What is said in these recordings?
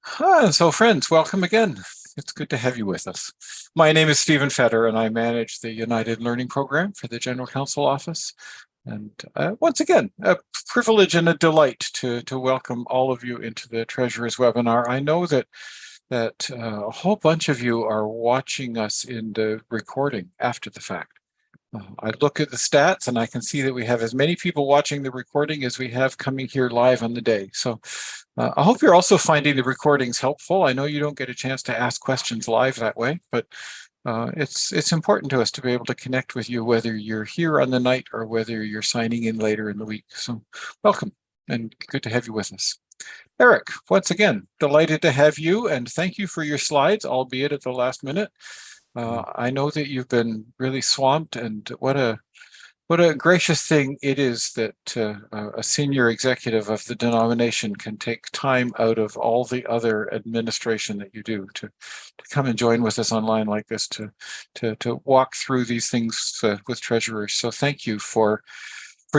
So friends, welcome again. It's good to have you with us. My name is Stephen Fetter, and I manage the United Learning Program for the General Counsel Office. And once again, a privilege and a delight to welcome all of you into the Treasurer's webinar. I know that a whole bunch of you are watching us in the recording after the fact. I look at the stats and I can see that we have as many people watching the recording as we have coming here live on the day. So I hope you're also finding the recordings helpful. I know you don't get a chance to ask questions live that way, but it's important to us to be able to connect with you, whether you're here on the night or whether you're signing in later in the week. So welcome and good to have you with us. Eric, once again, delighted to have you, and thank you for your slides, albeit at the last minute. I know that you've been really swamped, and what a gracious thing it is that a senior executive of the denomination can take time out of all the other administration that you do to come and join with us online like this to walk through these things with treasurers. So thank you for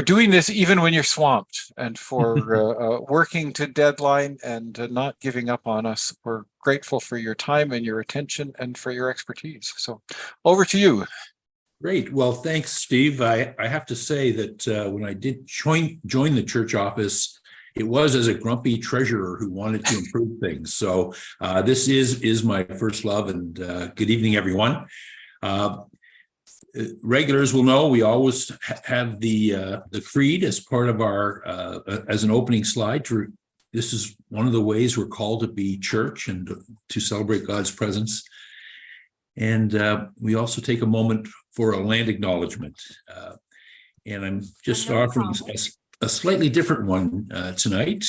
doing this even when you're swamped, and for working to deadline and not giving up on us. We're grateful for your time and your attention and for your expertise. So over to you. Great. Well, thanks, Steve. I have to say that when I did join the church office, it was as a grumpy treasurer who wanted to improve things. So this is my first love, and good evening, everyone. Regulars will know we always have the creed as part of our as an opening slide. This is one of the ways we're called to be church and to celebrate God's presence. And we also take a moment for a land acknowledgement. And I'm just offering a slightly different one tonight.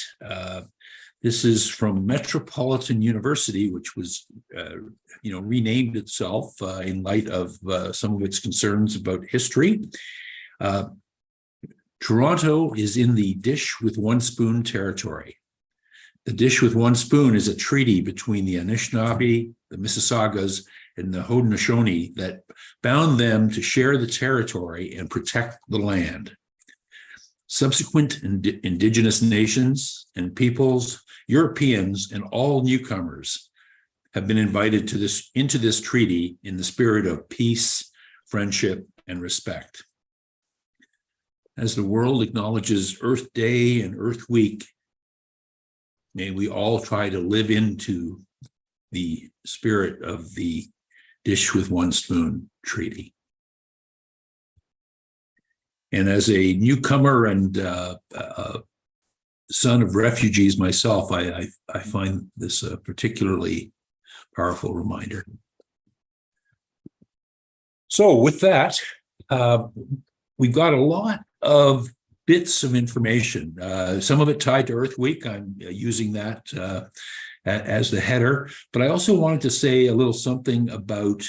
This is from Metropolitan University, which was, renamed itself in light of some of its concerns about history. Toronto is in the dish with one spoon territory. The dish with one spoon is a treaty between the Anishinaabe, the Mississaugas, and the Haudenosaunee that bound them to share the territory and protect the land. Subsequent indigenous nations and peoples, Europeans, and all newcomers have been invited into this treaty in the spirit of peace, friendship, and respect. As the world acknowledges Earth Day and Earth Week, may we all try to live into the spirit of the dish with one spoon treaty. And as a newcomer and son of refugees myself, I find this a particularly powerful reminder. So with that, we've got a lot of bits of information, some of it tied to Earth Week. I'm using that as the header, but I also wanted to say a little something about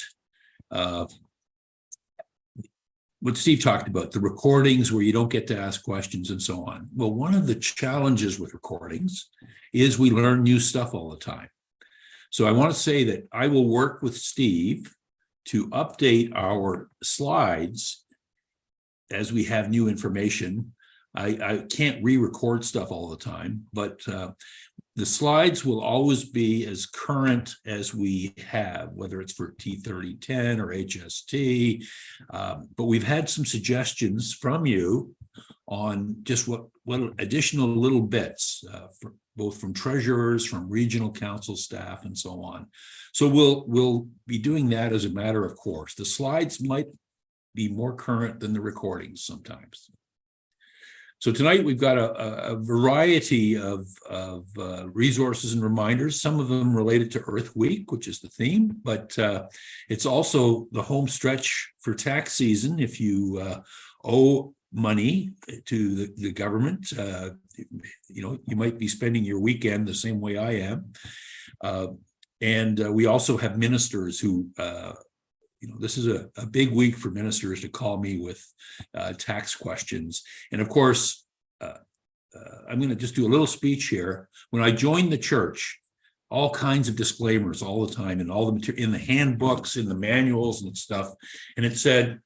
what Steve talked about, the recordings where you don't get to ask questions and so on. Well, one of the challenges with recordings is we learn new stuff all the time. So I want to say that I will work with Steve to update our slides as we have new information. I can't re-record stuff all the time, but the slides will always be as current as we have, whether it's for T3010 or HST. But we've had some suggestions from you on just what additional little bits, both from treasurers, from regional council staff, and so on. So we'll be doing that as a matter of course. The slides might be more current than the recordings sometimes. So tonight we've got a variety of resources and reminders, some of them related to Earth Week, which is the theme, but it's also the home stretch for tax season. If you owe money to the government, you might be spending your weekend the same way I am. And we also have ministers who this is a big week for ministers to call me with tax questions. And of course, I'm going to just do a little speech here. When I joined the church, all kinds of disclaimers all the time, and all the material in the handbooks, in the manuals and stuff. And it said,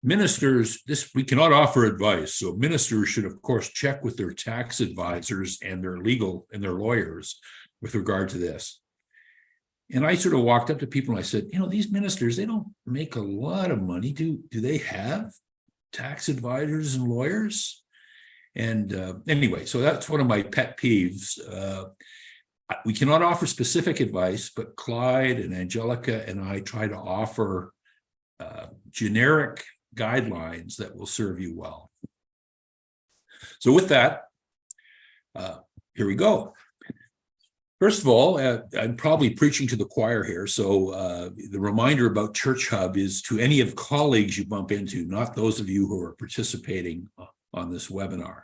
ministers, we cannot offer advice. So ministers should, of course, check with their tax advisors and their legal and their lawyers with regard to this. And I sort of walked up to people and I said, these ministers, they don't make a lot of money. Do they have tax advisors and lawyers? And anyway, so that's one of my pet peeves. We cannot offer specific advice, but Clyde and Angelica and I try to offer generic guidelines that will serve you well. So with that, here we go. First of all, I'm probably preaching to the choir here. So the reminder about Church Hub is to any of the colleagues you bump into, not those of you who are participating on this webinar.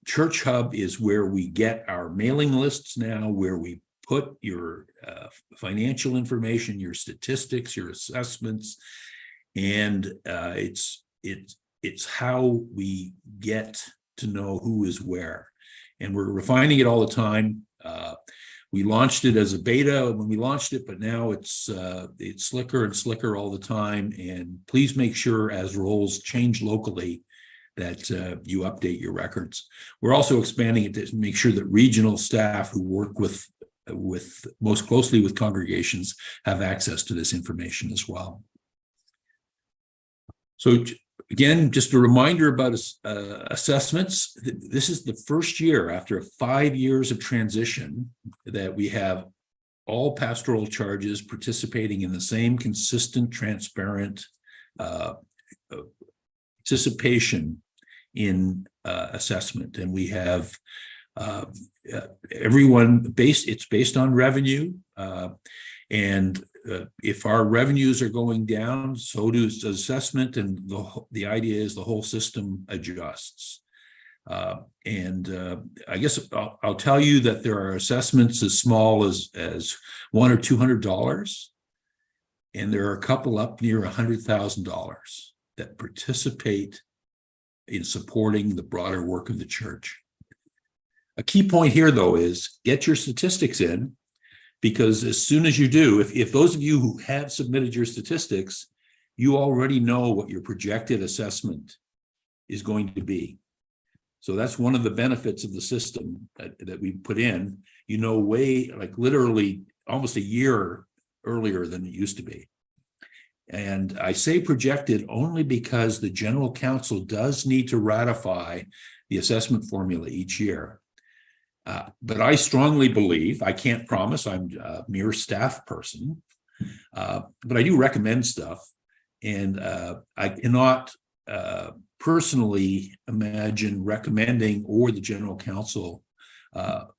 Church Hub is where we get our mailing lists now, where we put your financial information, your statistics, your assessments, and it's how we get to know who is where. And we're refining it all the time. We launched it as a beta when we launched it, but now it's slicker and slicker all the time. And please make sure, as roles change locally, that you update your records. We're also expanding it to make sure that regional staff who work with most closely with congregations have access to this information as well. So again, just a reminder about assessments. This is the first year after 5 years of transition that we have all pastoral charges participating in the same consistent, transparent participation in assessment. And we have everyone it's based on revenue. And if our revenues are going down, so does assessment, and the idea is the whole system adjusts. I guess I'll tell you that there are assessments as small as $100 or $200, and there are a couple up near $100,000 that participate in supporting the broader work of the church. A key point here, though, is get your statistics in. Because as soon as you do, if those of you who have submitted your statistics, you already know what your projected assessment is going to be. So that's one of the benefits of the system that we put in, literally almost a year earlier than it used to be. And I say projected only because the General Council does need to ratify the assessment formula each year. But I strongly believe, I can't promise, I'm a mere staff person, but I do recommend stuff. And I cannot personally imagine recommending or the General Council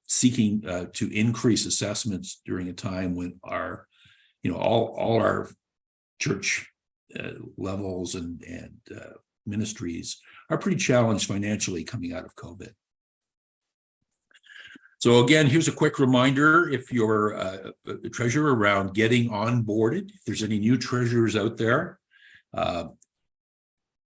seeking to increase assessments during a time when all our church levels and ministries are pretty challenged financially coming out of COVID. So again, here's a quick reminder, if you're a treasurer, around getting onboarded. If there's any new treasurers out there,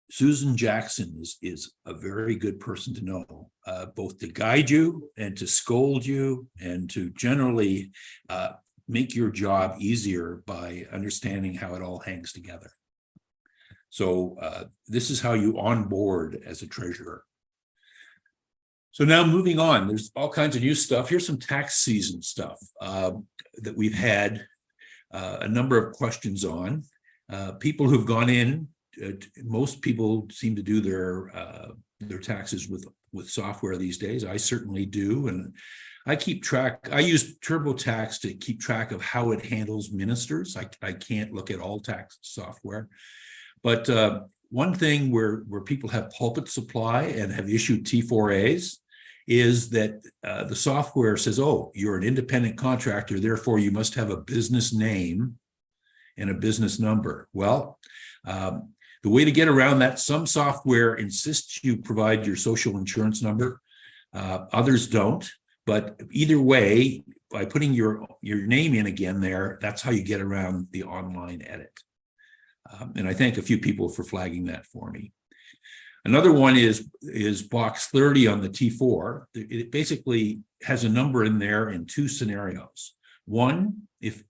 Susan Jackson is a very good person to know, both to guide you and to scold you and to generally make your job easier by understanding how it all hangs together. So this is how you onboard as a treasurer. So now moving on, there's all kinds of new stuff. Here's some tax season stuff that we've had a number of questions on. People who've gone in, most people seem to do their taxes with software these days. I certainly do, and I keep track. I use TurboTax to keep track of how it handles ministers. I can't look at all tax software, but one thing where people have pulpit supply and have issued T4As is that the software says, oh, you're an independent contractor, therefore you must have a business name and a business number. Well, the way to get around that, some software insists you provide your social insurance number, others don't. But either way, by putting your name in again there, that's how you get around the online edit. And I thank a few people for flagging that for me. Another one is box 30 on the T4. It basically has a number in there in two scenarios. One, if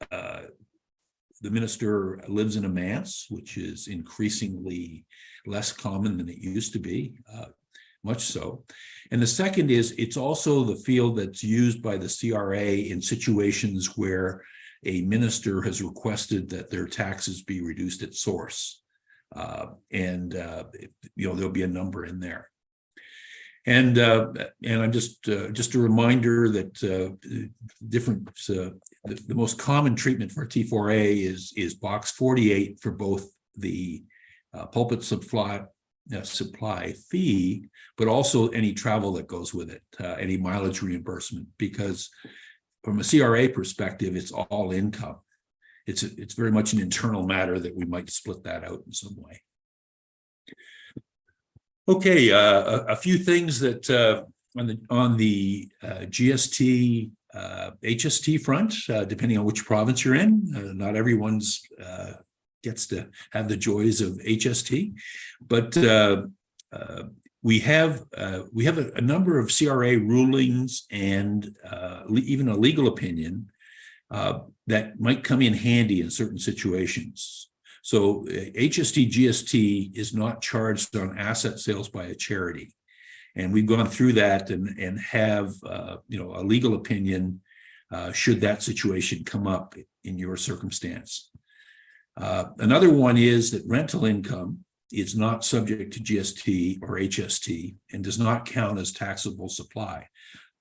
the minister lives in a manse, which is increasingly less common than it used to be. much so. And the second is it's also the field that's used by the CRA in situations where a minister has requested that their taxes be reduced at source. There'll be a number in there. And I'm just a reminder that the most common treatment for T4A is box 48 for both the pulpit supply fee, but also any travel that goes with it, any mileage reimbursement, because from a CRA perspective, it's all income. It's very much an internal matter that we might split that out in some way. Okay, a few things that on the GST HST front, depending on which province you're in, not everyone's gets to have the joys of HST, but we have a number of CRA rulings and even a legal opinion that might come in handy in certain situations. So HST GST is not charged on asset sales by a charity, and we've gone through that and have a legal opinion should that situation come up in your circumstance. Another one is that rental income is not subject to GST or HST and does not count as taxable supply.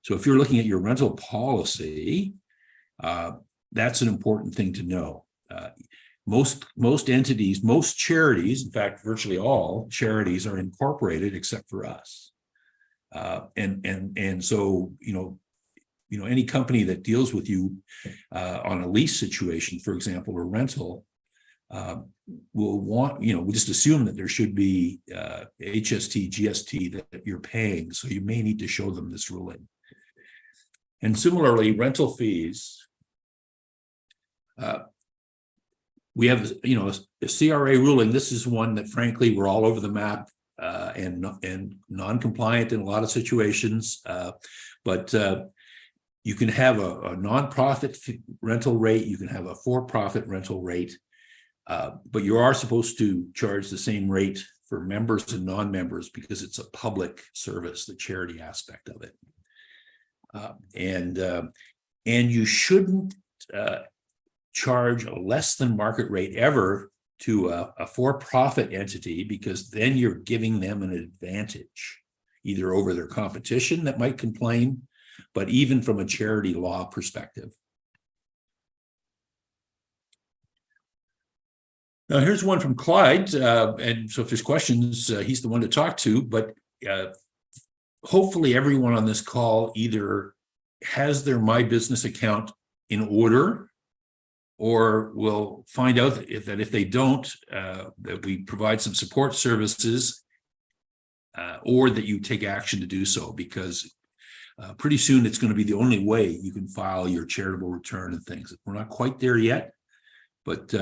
So if you're looking at your rental policy, that's an important thing to know. Most entities, most charities, in fact, virtually all charities are incorporated except for us. And so, any company that deals with you on a lease situation, for example, or rental, will want, we just assume that there should be HST, GST that you're paying. So you may need to show them this ruling. And similarly, rental fees. We have, a CRA ruling. This is one that, frankly, we're all over the map and non-compliant in a lot of situations. But you can have a nonprofit rental rate. You can have a for-profit rental rate. But you are supposed to charge the same rate for members and non-members because it's a public service, the charity aspect of it. And you shouldn't charge a less than market rate ever to a for-profit entity, because then you're giving them an advantage, either over their competition that might complain, but even from a charity law perspective. Now, here's one from Clyde, and so if there's questions, he's the one to talk to, but hopefully everyone on this call either has their My Business account in order, or will find out that if they don't, that we provide some support services, or that you take action to do so, because pretty soon it's going to be the only way you can file your charitable return and things. We're not quite there yet, but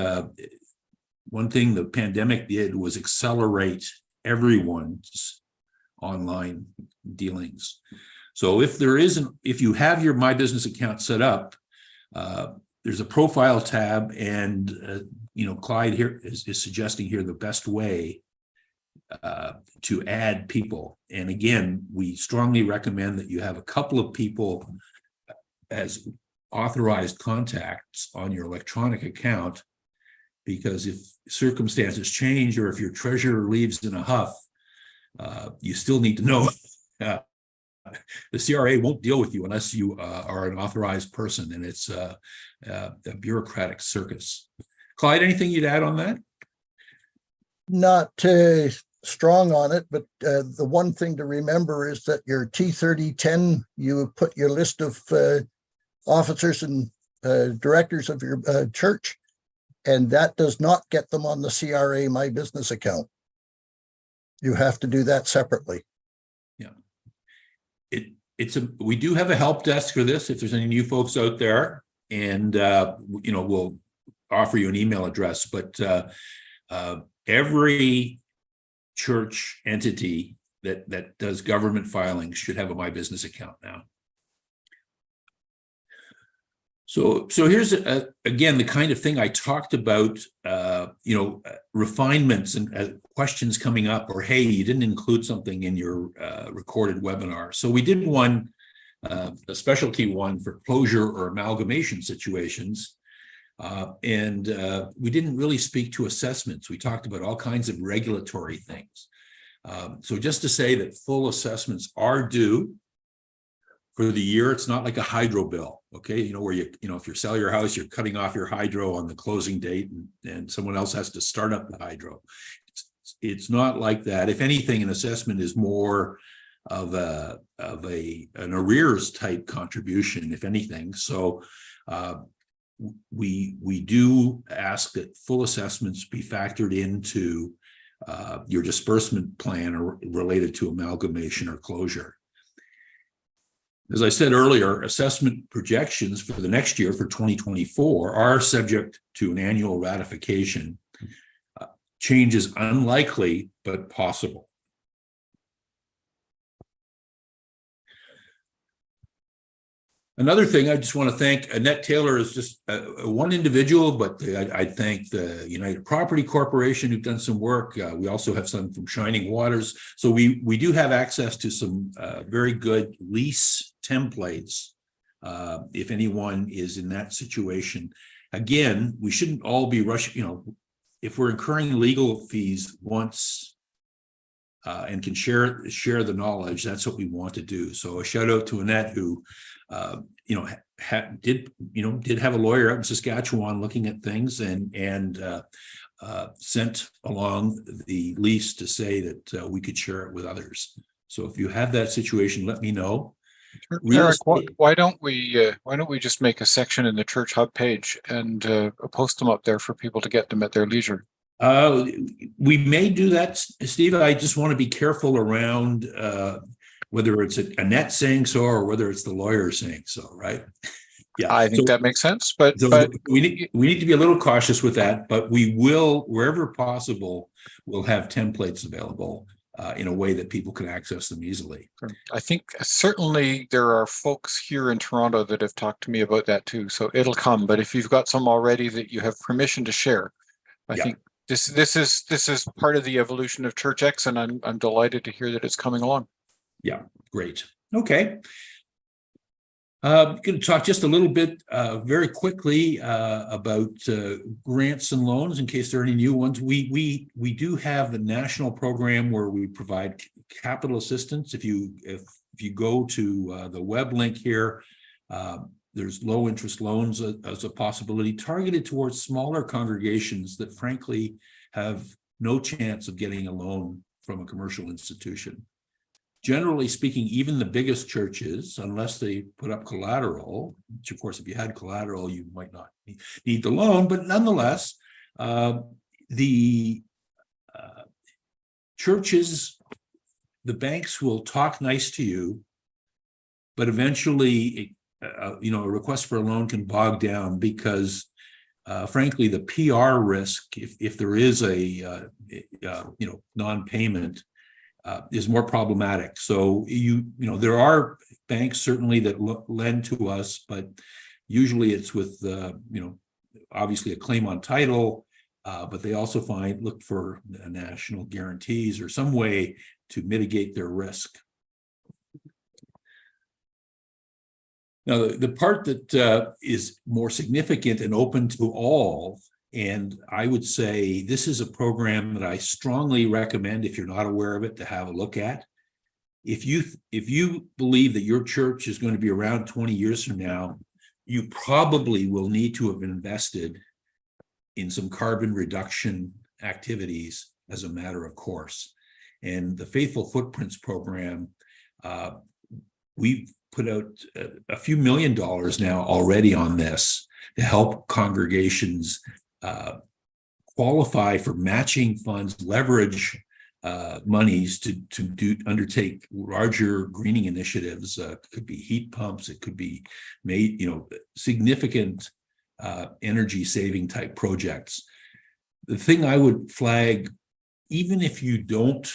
one thing the pandemic did was accelerate everyone's online dealings. So if you have your My Business account set up, there's a profile tab, and Clyde here is suggesting here the best way to add people. And again, we strongly recommend that you have a couple of people as authorized contacts on your electronic account, because if circumstances change or if your treasurer leaves in a huff, you still need to know. The CRA won't deal with you unless you are an authorized person, and it's a bureaucratic circus. Clyde, anything you'd add on that? Not strong on it, but the one thing to remember is that your T3010, you put your list of officers and directors of your church, and that does not get them on the CRA My Business account. You have to do that separately. Yeah. We do have a help desk for this if there's any new folks out there, and we'll offer you an email address, but every church entity that does government filings should have a My Business account now. So here's again the kind of thing I talked about. Refinements and questions coming up, or hey, you didn't include something in your recorded webinar. So we did one, a specialty one for closure or amalgamation situations, and we didn't really speak to assessments. We talked about all kinds of regulatory things. So just to say that full assessments are due for the year. It's not like a hydro bill, okay? Where if you sell your house, you're cutting off your hydro on the closing date, and someone else has to start up the hydro. It's not like that. If anything, an assessment is more of an arrears type contribution, if anything. So we do ask that full assessments be factored into your disbursement plan or related to amalgamation or closure. As I said earlier, assessment projections for the next year, for 2024, are subject to an annual ratification. Change is unlikely, but possible. Another thing, I just want to thank Annette Taylor is just one individual, but I thank the United Property Corporation who've done some work. We also have some from Shining Waters. So we do have access to some very good lease templates if anyone is in that situation. Again, we shouldn't all be rushing, if we're incurring legal fees once and can share the knowledge, that's what we want to do. So a shout out to Annette who did have a lawyer out in Saskatchewan looking at things and sent along the lease to say that we could share it with others. So if you have that situation, let me know. Eric, why don't we just make a section in the Church Hub page and post them up there for people to get them at their leisure? We may do that, Steve. I just want to be careful around whether it's Annette saying so or whether it's the lawyer saying so, right? Yeah, I think that makes sense, but we need to be a little cautious with that, but we will, wherever possible, we'll have templates available in a way that people can access them easily. I think certainly there are folks here in Toronto that have talked to me about that too, so it'll come. But if you've got some already that you have permission to share, I think this is part of the evolution of ChurchX, and I'm delighted to hear that it's coming along. Yeah, great. Okay. I'm going to talk just a little bit very quickly about grants and loans in case there are any new ones. We do have a national program where we provide capital assistance. If you go to the web link here, there's low interest loans as a possibility targeted towards smaller congregations that frankly have no chance of getting a loan from a commercial institution. Generally speaking, even the biggest churches, unless they put up collateral, which of course, if you had collateral, you might not need the loan, but nonetheless, the churches, the banks will talk nice to you, but eventually, a request for a loan can bog down because, frankly, the PR risk, if there is a non-payment, is more problematic. So there are banks certainly that lend to us, but usually it's with obviously a claim on title, but they also look for national guarantees or some way to mitigate their risk. Now, the part that is more significant and open to all, and I would say this is a program that I strongly recommend, if you're not aware of it, to have a look at. If you believe that your church is going to be around 20 years from now, you probably will need to have invested in some carbon reduction activities as a matter of course. And the Faithful Footprints program, we've put out a few $1 million now already on this to help congregations qualify for matching funds, leverage monies to undertake larger greening initiatives. It could be heat pumps, it could be significant energy saving type projects. The thing I would flag, even if you don't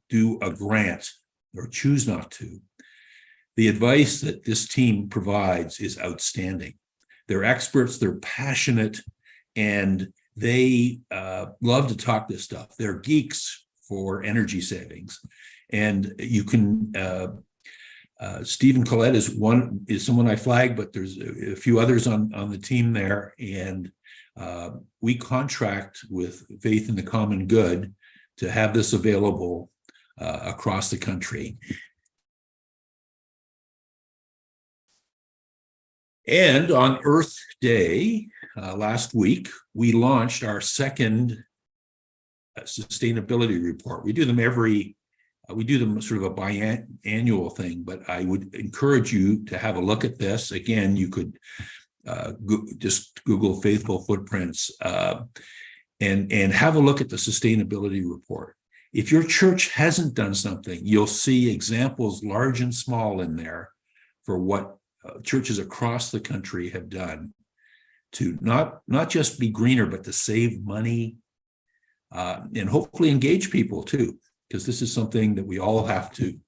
do a grant or choose not to, the advice that this team provides is outstanding. They're experts, they're passionate, and they love to talk this stuff. They're geeks for energy savings. And you can, Stephen Collette is someone I flagged, but there's a few others on the team there. And we contract with Faith in the Common Good to have this available across the country. And on Earth Day last week, we launched our second sustainability report. We do them sort of a biannual thing, but I would encourage you to have a look at this. Again, you could just Google Faithful Footprints and have a look at the sustainability report. If your church hasn't done something, you'll see examples large and small in there for what churches across the country have done to not just be greener, but to save money and hopefully engage people too, because this is something that we all have to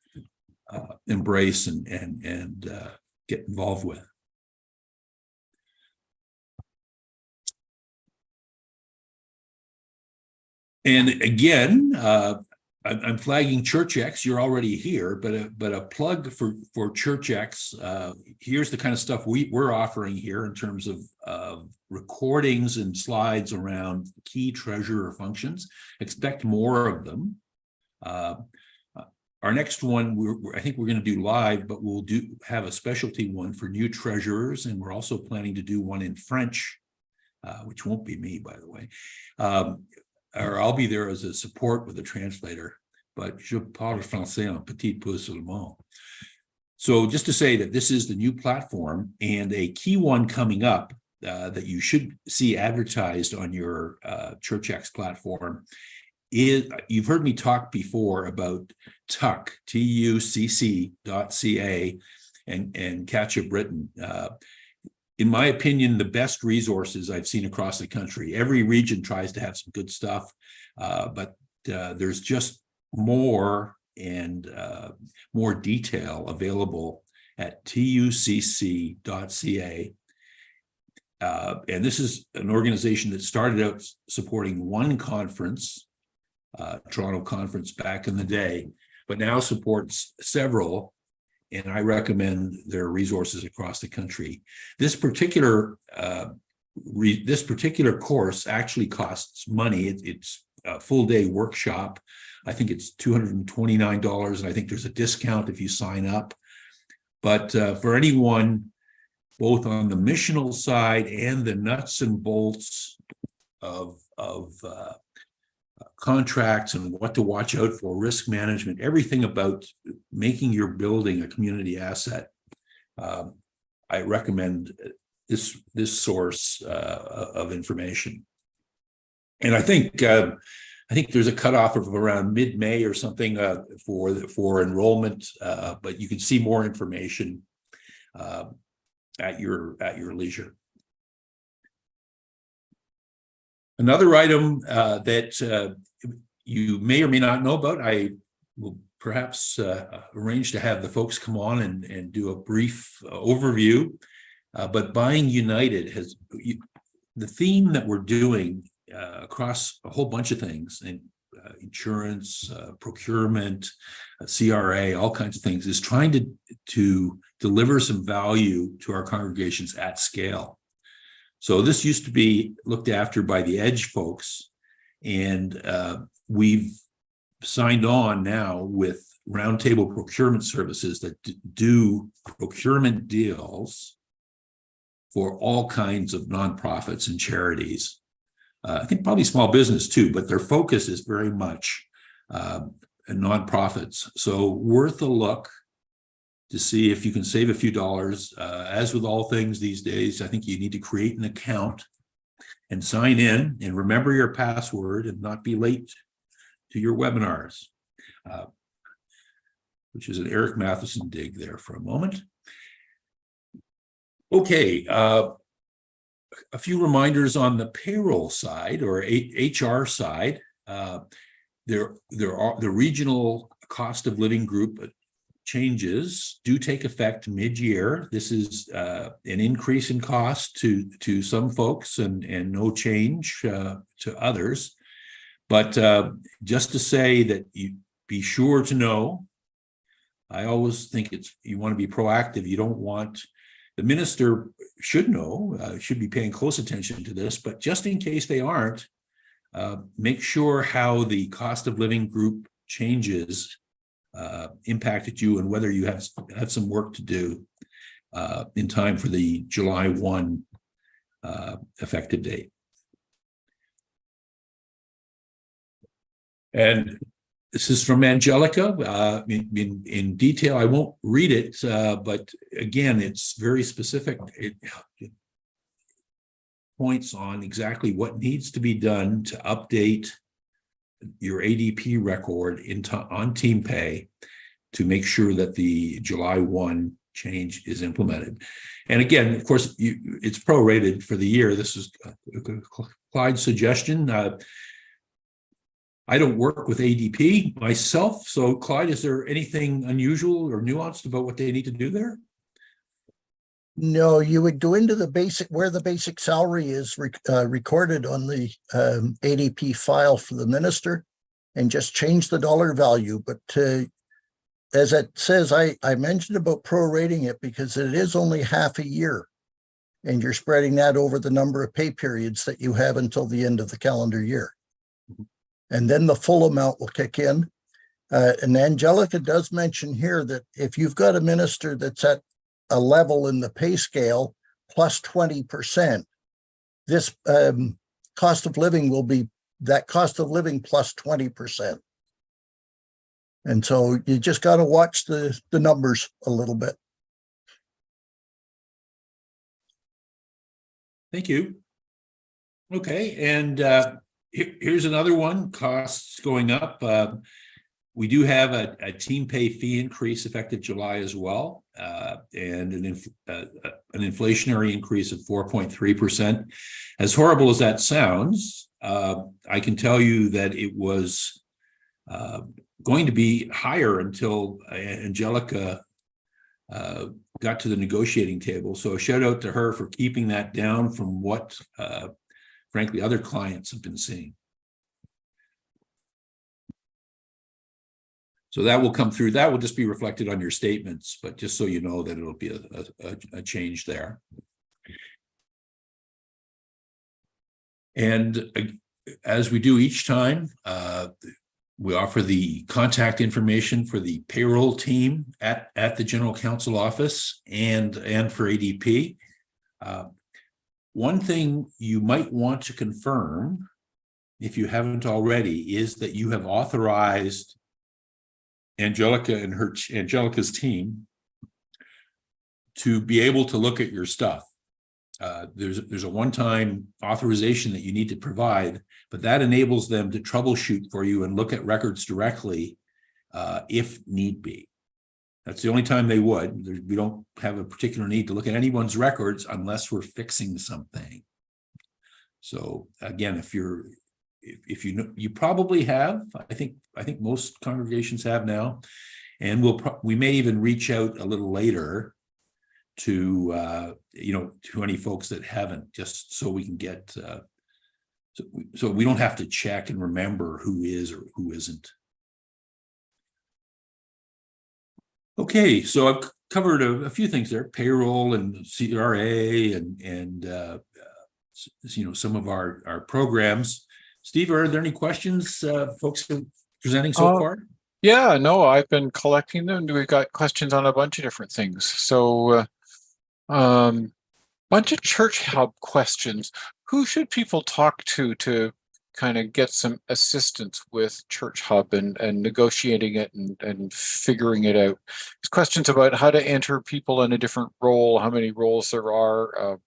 embrace and get involved with. And again, I'm flagging ChurchX. You're already here, but a plug for ChurchX. Here's the kind of stuff we're offering here in terms of recordings and slides around key treasurer functions. Expect more of them. Our next one, I think we're going to do live, but we'll have a specialty one for new treasurers, and we're also planning to do one in French, which won't be me, by the way. Or I'll be there as a support with a translator, but je parle français un petit peu seulement. So just to say that this is the new platform, and a key one coming up that you should see advertised on your ChurchX platform is, you've heard me talk before about TUCC, TUCC.ca, and Catch a Britain. In my opinion, the best resources I've seen across the country. Every region tries to have some good stuff, but there's just more and more detail available at tucc.ca. And this is an organization that started out supporting one conference, Toronto conference back in the day, but now supports several. And I recommend their resources across the country. This particular course actually costs money. It's a full day workshop. I think it's $229, and I think there's a discount if you sign up. But for anyone, both on the missional side and the nuts and bolts of contracts and what to watch out for, risk management, everything about making your building a community asset, I recommend this source of information. And I think there's a cutoff of around mid-May or something for enrollment, but you can see more information at your leisure. Another item that you may or may not know about, I will perhaps arrange to have the folks come on and do a brief overview, but Buying United has the theme that we're doing across a whole bunch of things, and insurance, procurement, CRA, all kinds of things, is trying to deliver some value to our congregations at scale. So this used to be looked after by the Edge folks, and we've signed on now with Roundtable Procurement Services that do procurement deals for all kinds of nonprofits and charities. I think probably small business too, but their focus is very much nonprofits. So worth a look to see if you can save a few dollars. As with all things these days, I think you need to create an account and sign in and remember your password and not be late to your webinars, which is an Eric Matheson dig there for a moment. Okay, a few reminders on the payroll side or HR side. The regional cost of living group changes do take effect mid-year. This is an increase in cost to some folks and no change to others. But just to say that you be sure to know, I always think you want to be proactive. You don't want, the minister should know, should be paying close attention to this, but just in case they aren't, make sure how the cost of living group changes impacted you and whether you have some work to do in time for the July 1 effective date. And this is from Angelica in detail. I won't read it, but again, it's very specific. It points on exactly what needs to be done to update your ADP record on team pay to make sure that the July 1 change is implemented. And again, of course, it's prorated for the year. This is Clyde's suggestion. I don't work with ADP myself. So Clyde, is there anything unusual or nuanced about what they need to do there? No, you would go into the basic, where the basic salary is recorded on the ADP file for the minister, and just change the dollar value. But as it says, I mentioned about prorating it because it is only half a year, and you're spreading that over the number of pay periods that you have until the end of the calendar year. And then the full amount will kick in. And Angelica does mention here that if you've got a minister that's at a level in the pay scale plus 20%, this cost of living will be that cost of living plus 20%. And so you just got to watch the numbers a little bit. Thank you. Okay, and here's another one, costs going up. We do have a team pay fee increase effective July as well, and an inflationary increase of 4.3%. As horrible as that sounds, I can tell you that it was going to be higher until Angelica got to the negotiating table. So a shout out to her for keeping that down from what, frankly, other clients have been seeing. So that will come through. That will just be reflected on your statements, but just so you know that it'll be a change there. And as we do each time, we offer the contact information for the payroll team at the General Counsel office and for ADP. One thing you might want to confirm, if you haven't already, is that you have authorized Angelica and Angelica's team to be able to look at your stuff. There's a one-time authorization that you need to provide, but that enables them to troubleshoot for you and look at records directly if need be. That's the only time they would. We don't have a particular need to look at anyone's records unless we're fixing something. So again, if you know, you probably have, I think most congregations have now, and we may even reach out a little later to to any folks that haven't, just so we can get so we don't have to check and remember who is or who isn't. Okay, so I've covered a few things there: payroll and CRA and some of our programs. Steve, are there any questions folks are presenting so far? Yeah, no, I've been collecting them. We've got questions on a bunch of different things. So bunch of Church Hub questions. Who should people talk to kind of get some assistance with Church Hub and negotiating it and figuring it out? There's questions about how to enter people in a different role, how many roles there are,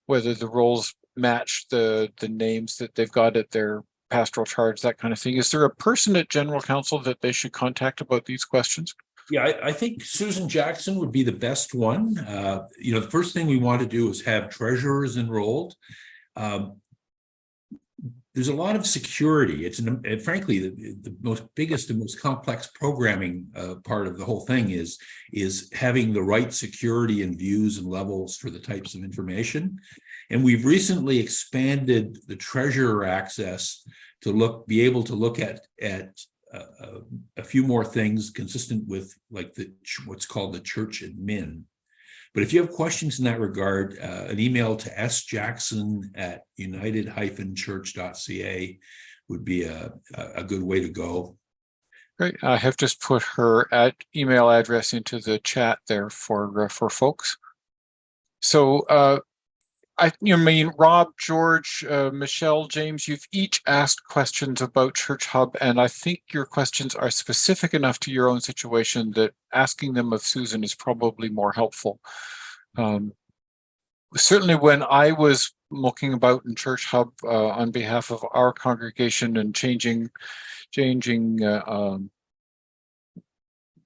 whether the roles match the names that they've got at their pastoral charge, that kind of thing. Is there a person at General Counsel that they should contact about these questions? Yeah, I think Susan Jackson would be the best one. The first thing we want to do is have treasurers enrolled. The there's a lot of security. It's and frankly, the most biggest and most complex programming part of the whole thing is having the right security and views and levels for the types of information. And we've recently expanded the treasurer access to be able to look at a few more things consistent with like what's called the church admin. But if you have questions in that regard, an email to sjackson@united-church.ca would be a good way to go. Great. I have just put her email address into the chat there for folks. So Rob, George, Michelle, James, you've each asked questions about Church Hub, and I think your questions are specific enough to your own situation that asking them of Susan is probably more helpful. Certainly when I was looking about in Church Hub on behalf of our congregation and changing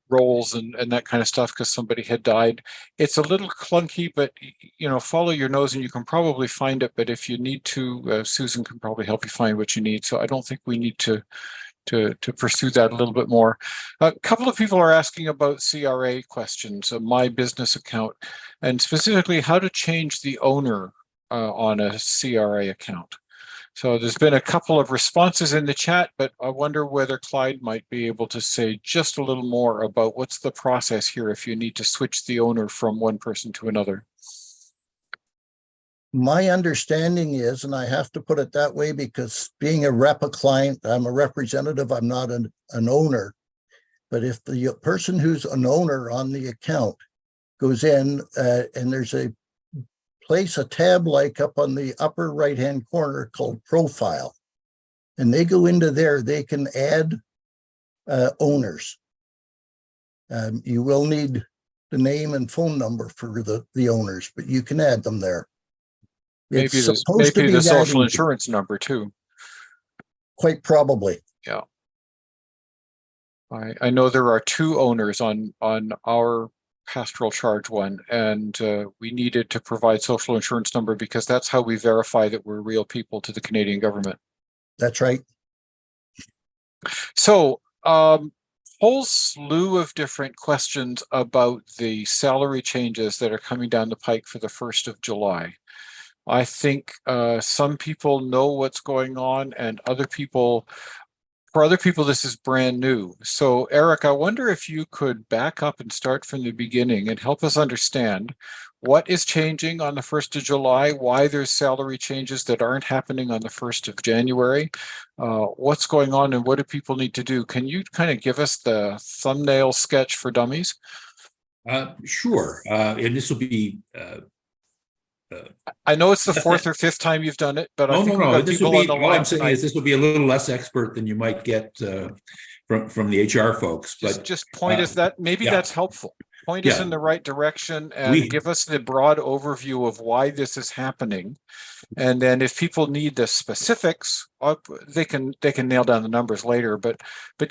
roles and that kind of stuff because somebody had died, it's a little clunky, but follow your nose and you can probably find it. But if you need to, Susan can probably help you find what you need. So I don't think we need to pursue that a little bit more. A couple of people are asking about CRA questions, My Business account, and specifically how to change the owner on a CRA account. So there's been a couple of responses in the chat, but I wonder whether Clyde might be able to say just a little more about what's the process here if you need to switch the owner from one person to another. My understanding is, and I have to put it that way because being a client, I'm a representative, I'm not an owner. But if the person who's an owner on the account goes in and there's a tab like up on the upper right-hand corner called Profile, and they go into there, they can add owners. You will need the name and phone number for the owners, but you can add them there. Maybe the social insurance number too. Quite probably. Yeah. I know there are 2 owners on our pastoral charge one, and we needed to provide social insurance number because that's how we verify that we're real people to the Canadian government. That's right. So whole slew of different questions about the salary changes that are coming down the pike for the 1st of July. I think some people know what's going on, and for other people, this is brand new. So, Eric, I wonder if you could back up and start from the beginning and help us understand what is changing on the 1st of July, why there's salary changes that aren't happening on the 1st of January, what's going on, and what do people need to do? Can you kind of give us the thumbnail sketch for dummies? Sure. And this will be... I know it's the 4th or 5th time you've done it, but I think no. This will be, all I'm saying is this will be a little less expert than you might get from the HR folks. But just point us that maybe that's helpful. Point us in the right direction and give us the broad overview of why this is happening. And then if people need the specifics, they can nail down the numbers later. But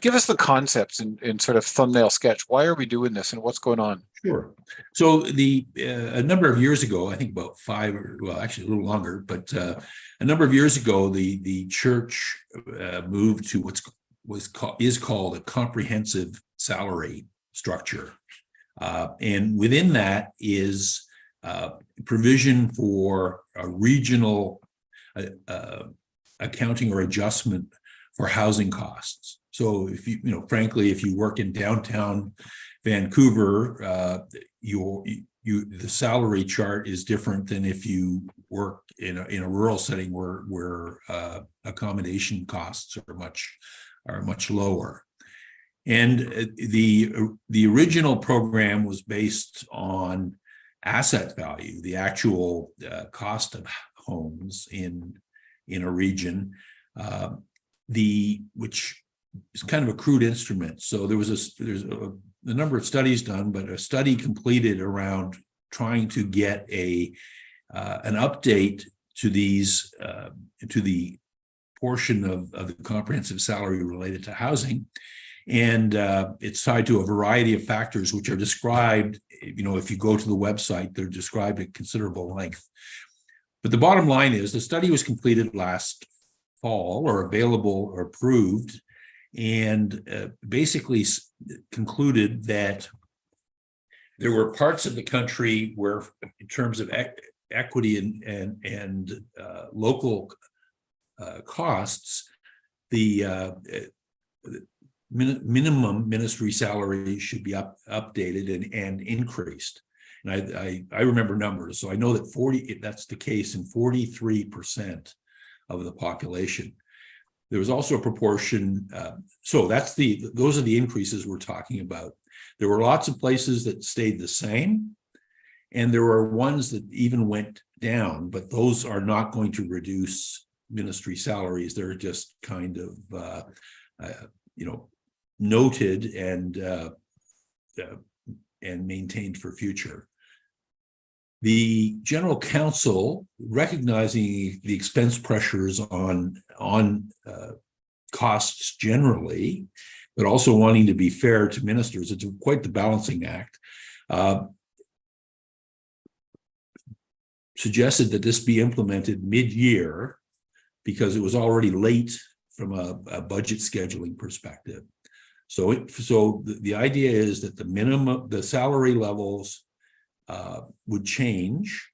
give us the concepts in sort of thumbnail sketch. Why are we doing this and what's going on? Sure. So a number of years ago, I think about 5, actually a little longer, but a number of years ago, the church moved to is called a comprehensive salary structure, and within that is provision for a regional accounting or adjustment for housing costs. So if frankly, if you work in downtown Vancouver, the salary chart is different than if you work in a rural setting where accommodation costs are much lower. And the original program was based on asset value, the actual cost of homes in a region, which is kind of a crude instrument. So there's a number of studies done, but a study completed around trying to get an update to the portion of the comprehensive salary related to housing. And it's tied to a variety of factors which are described, if you go to the website, they're described at considerable length. But the bottom line is the study was completed last fall or available or approved, and basically concluded that there were parts of the country where, in terms of equity and local costs, the minimum ministry salary should be updated and increased. And I remember numbers, so I know that that's the case in 43% of the population. There was also a proportion, so those are the increases we're talking about. There were lots of places that stayed the same, and there were ones that even went down, but those are not going to reduce ministry salaries. They're just kind of, noted and maintained for future. The General Counsel, recognizing the expense pressures on costs generally, but also wanting to be fair to ministers, it's quite the balancing act, suggested that this be implemented mid-year because it was already late from a budget scheduling perspective. So the idea is that the salary levels would change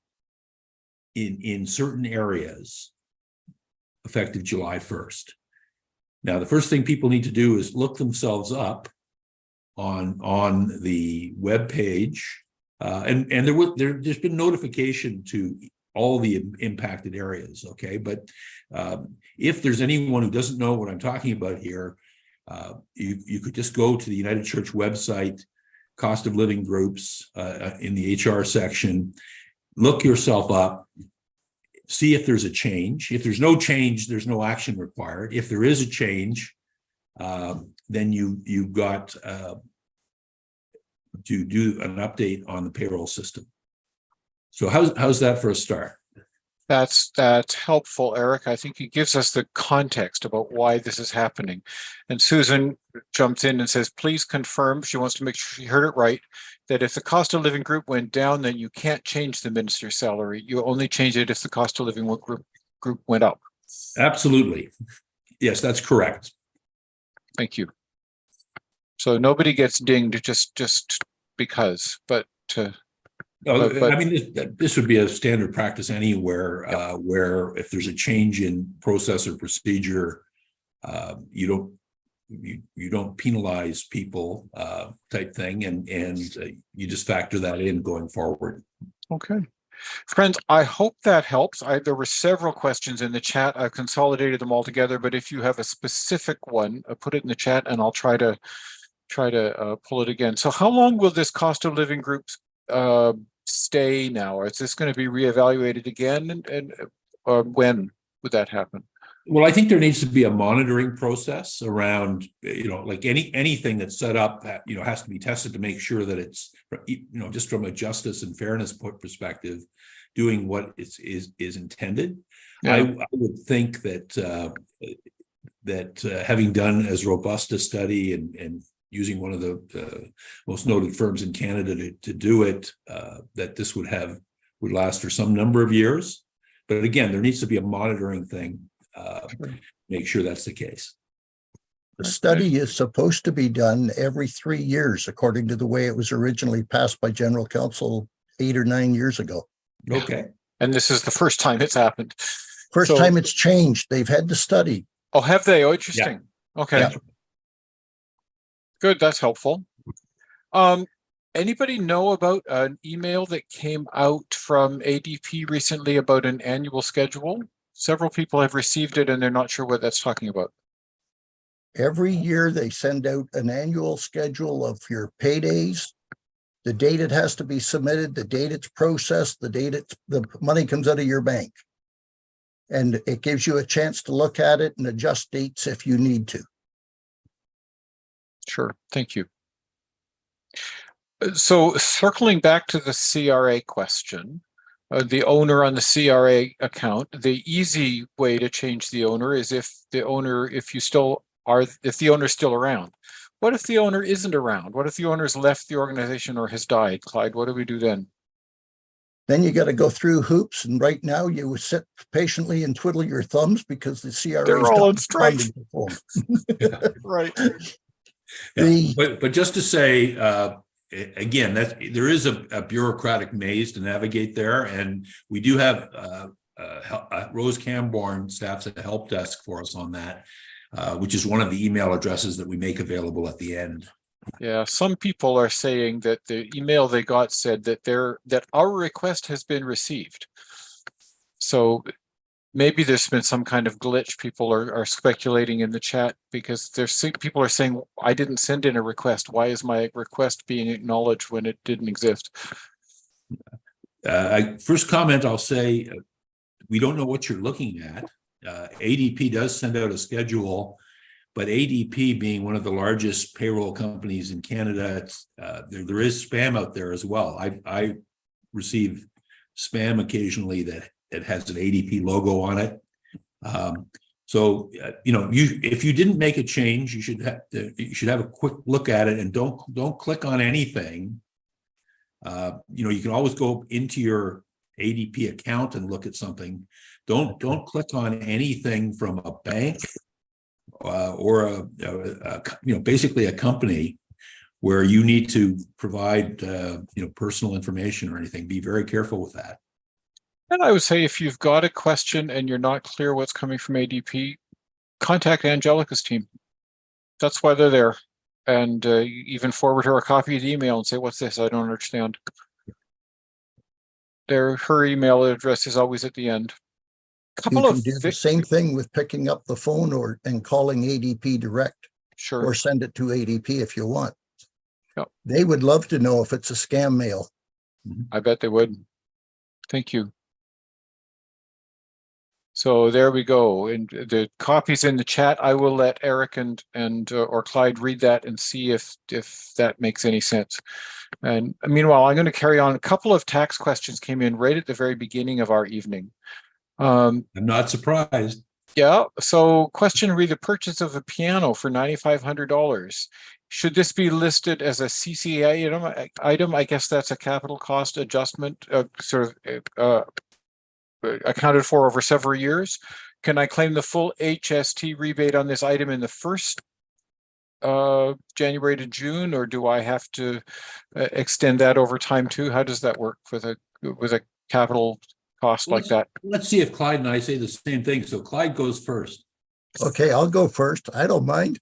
in certain areas effective July 1st. Now, the first thing people need to do is look themselves up on the web page, and there's been notification to all the impacted areas. Okay, but if there's anyone who doesn't know what I'm talking about here, you could just go to the United Church website, cost of living groups, in the HR section, look yourself up, see if there's a change. If there's no change, there's no action required. If there is a change, then you've got to do an update on the payroll system. So how's that for a start? That's helpful, Eric. I think it gives us the context about why this is happening. And Susan jumps in and says, please confirm, she wants to make sure she heard it right, that if the cost of living group went down, then you can't change the minister's salary. You only change it if the cost of living group went up. Absolutely. Yes, that's correct. Thank you. So nobody gets dinged just because, but I mean, this would be a standard practice anywhere, where if there's a change in process or procedure, you don't penalize people, type thing, and you just factor that in going forward. Okay. Friends, I hope that helps. There were several questions in the chat. I've consolidated them all together, but if you have a specific one, put it in the chat and I'll try to pull it again. So how long will this cost of living groups stay now? Or is this going to be reevaluated again, and when would that happen? Well, I think there needs to be a monitoring process around, like anything that's set up, has to be tested to make sure that it's, just from a justice and fairness perspective, doing what is intended. Yeah. I would think that having done as robust a study and using one of the most noted firms in Canada to do it, that this would last for some number of years. But again, there needs to be a monitoring thing, make sure that's the case. The study is supposed to be done every 3 years, according to the way it was originally passed by General Counsel 8 or 9 years ago. Okay. And this is the first time it's happened. First time it's changed. They've had to study. Oh, have they? Oh, interesting. Yeah. Okay. Yeah. Good, that's helpful. Anybody know about an email that came out from ADP recently about an annual schedule? Several people have received it and they're not sure what that's talking about. Every year they send out an annual schedule of your paydays, the date it has to be submitted, the date it's processed, the date the money comes out of your bank. And it gives you a chance to look at it and adjust dates if you need to. Sure, thank you. So circling back to the CRA question, the owner on the CRA account, the easy way to change the owner is if the owner is still around. What if the owner isn't around? What if the owner's left the organization or has died? Clyde, what do we do then? Then you got to go through hoops, and right now you would sit patiently and twiddle your thumbs because the CRA They're is all not on strike. responding to the phone. Right. Yeah. But just to say, again, that there is a bureaucratic maze to navigate there, and we do have Rose Camborne staffs at the help desk for us on that, which is one of the email addresses that we make available at the end. Yeah, some people are saying that the email they got said that our request has been received. So maybe there's been some kind of glitch. People are speculating in the chat because people are saying, I didn't send in a request. Why is my request being acknowledged when it didn't exist? First comment, I'll say, we don't know what you're looking at. ADP does send out a schedule, but ADP being one of the largest payroll companies in Canada, there is spam out there as well. I receive spam occasionally that has an ADP logo on it. So if you didn't make a change, you should have a quick look at it, and don't click on anything. You can always go into your ADP account and look at something. Don't click on anything from a bank or basically a company where you need to provide personal information or anything. Be very careful with that. And I would say if you've got a question and you're not clear what's coming from ADP, contact Angelica's team. That's why they're there. And even forward her a copy of the email and say, what's this? I don't understand. Her email address is always at the end. You can do the same thing with picking up the phone and calling ADP direct. Sure. Or send it to ADP if you want. Yep. They would love to know if it's a scam mail. I bet they would. Thank you. So there we go. And the copies in the chat, I will let Eric or Clyde read that and see if that makes any sense. And meanwhile, I'm going to carry on. A couple of tax questions came in right at the very beginning of our evening. I'm not surprised. Yeah. So question read, the purchase of a piano for $9,500. Should this be listed as a CCA item? I guess that's a capital cost adjustment, accounted for over several years. Can I claim the full HST rebate on this item in the first January to June, or do I have to extend that over time too? How does that work with a capital cost like that? Let's see if Clyde and I say the same thing. So Clyde goes first. Okay, I'll go first. I don't mind.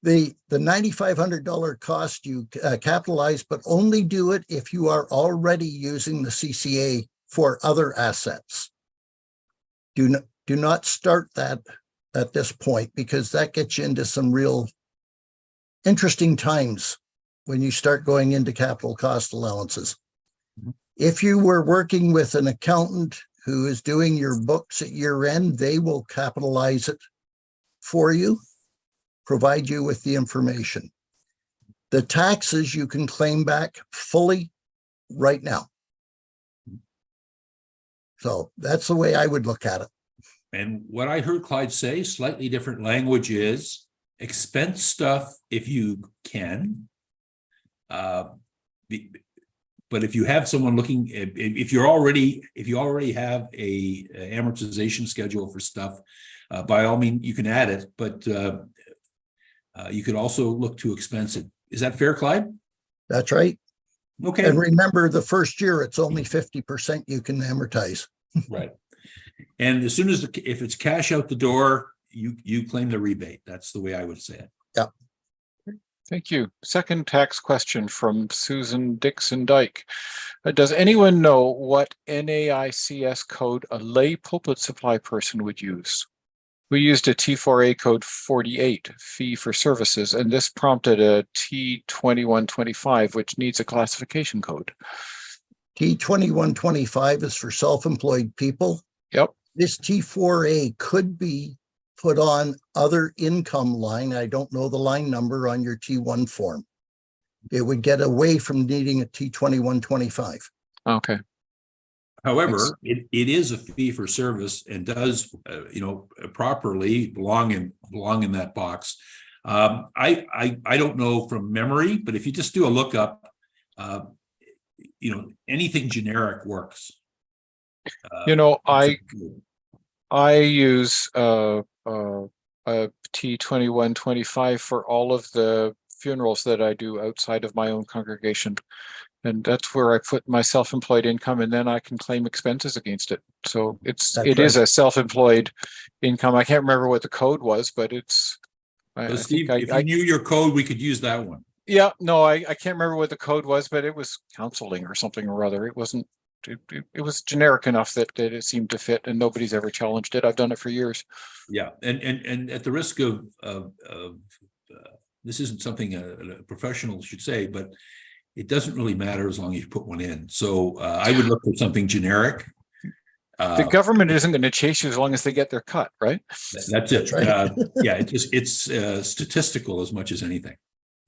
The $9,500 cost you capitalize, but only do it if you are already using the CCA for other assets. Do not start that at this point, because that gets you into some real interesting times when you start going into capital cost allowances. If you were working with an accountant who is doing your books at year end, they will capitalize it for you, provide you with the information. The taxes you can claim back fully right now. So that's the way I would look at it. And what I heard Clyde say, slightly different language, is expense stuff if you can. But if you have someone looking, if you already have a amortization schedule for stuff, by all means you can add it. But you could also look to expense it. Is that fair, Clyde? That's right. Okay. And remember, the first year it's only 50% you can amortize. Right. And as soon as if it's cash out the door, you claim the rebate. That's the way I would say it. Yeah. Thank you. Second tax question from Susan Dixon Dyke. Does anyone know what NAICS code a lay pulpit supply person would use? We used a T4A code 48, fee for services, and this prompted a T2125, which needs a classification code. T2125 is for self-employed people. Yep. This T4A could be put on other income line. I don't know the line number on your T1 form. It would get away from needing a T2125. Okay. However, it is a fee for service and does, properly belong in that box. I don't know from memory, but if you just do a lookup, anything generic works. I use a T2125 for all of the funerals that I do outside of my own congregation. And that's where I put my self-employed income, and then I can claim expenses against it. So it is a self-employed income. I can't remember what the code was, but it's. Steve, if you knew your code, we could use that one. Yeah, no, I can't remember what the code was, but it was counseling or something or other. It wasn't. It was generic enough that it seemed to fit, and nobody's ever challenged it. I've done it for years. Yeah, and at the risk of this isn't something a professional should say, but it doesn't really matter as long as you put one in. So I would look for something generic. The government isn't going to chase you as long as they get their cut, right? That's it. Right. Yeah, it's statistical as much as anything.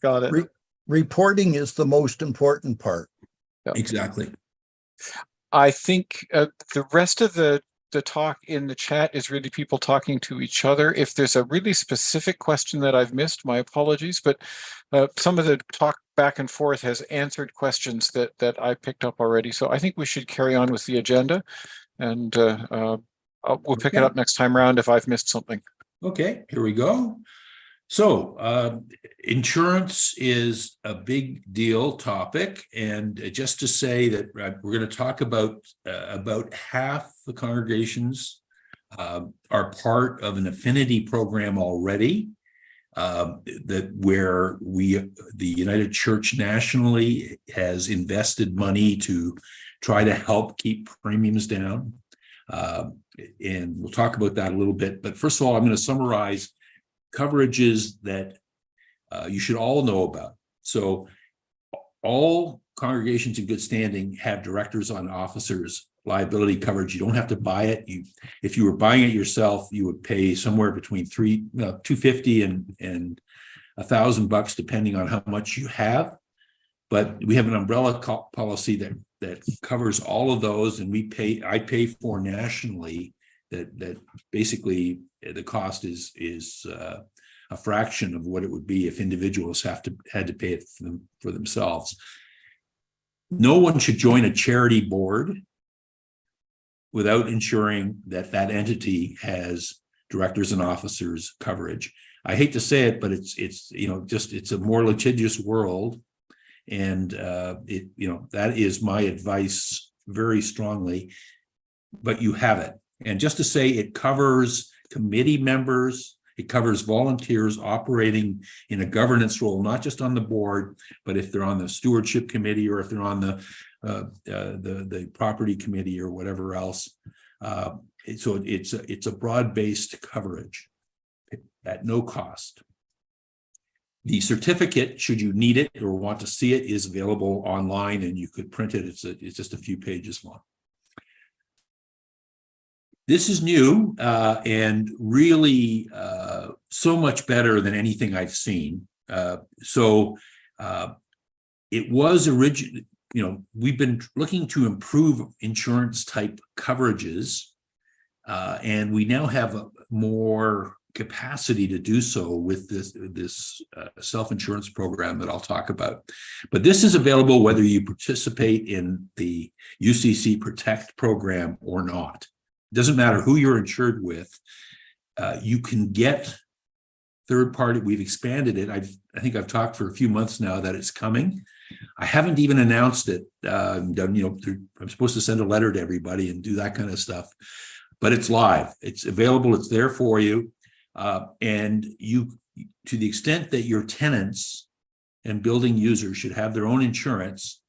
Got it. Reporting is the most important part. Yeah. Exactly. I think the rest of the talk in the chat is really people talking to each other. If there's a really specific question that I've missed, my apologies, but some of the talk back and forth has answered questions that I picked up already. So I think we should carry on with the agenda, and we'll pick it up next time around if I've missed something. Okay, here we go. So insurance is a big deal topic, and just to say that we're going to talk about half the congregations are part of an affinity program already, where the United Church nationally has invested money to try to help keep premiums down, and we'll talk about that a little bit. But first of all, I'm going to summarize coverages that you should all know about. So all congregations in good standing have directors on officers liability coverage. You don't have to buy it. If you were buying it yourself, you would pay somewhere between $250 and $1,000, depending on how much you have. But we have an umbrella policy that covers all of those, and I pay for nationally that basically the cost is a fraction of what it would be if individuals had to pay it for themselves. No one should join a charity board without ensuring that entity has directors and officers coverage. I hate to say it, but it's a more litigious world, and that is my advice very strongly. But you have it. And just to say, it covers committee members, it covers volunteers operating in a governance role, not just on the board, but if they're on the stewardship committee or if they're on the property committee or whatever else. So it's a broad-based coverage at no cost. The certificate, should you need it or want to see it, is available online, and you could print it. It's just a few pages long. This is new and really so much better than anything I've seen. So it was originally, we've been looking to improve insurance type coverages, and we now have more capacity to do so with this self-insurance program that I'll talk about. But this is available whether you participate in the UCC Protect program or not. Doesn't matter who you're insured with. You can get third party. We've expanded it. I think I've talked for a few months now that it's coming. I haven't even announced it. I'm supposed to send a letter to everybody and do that kind of stuff, but it's live. It's available. It's there for you. And you, to the extent that your tenants and building users should have their own insurance,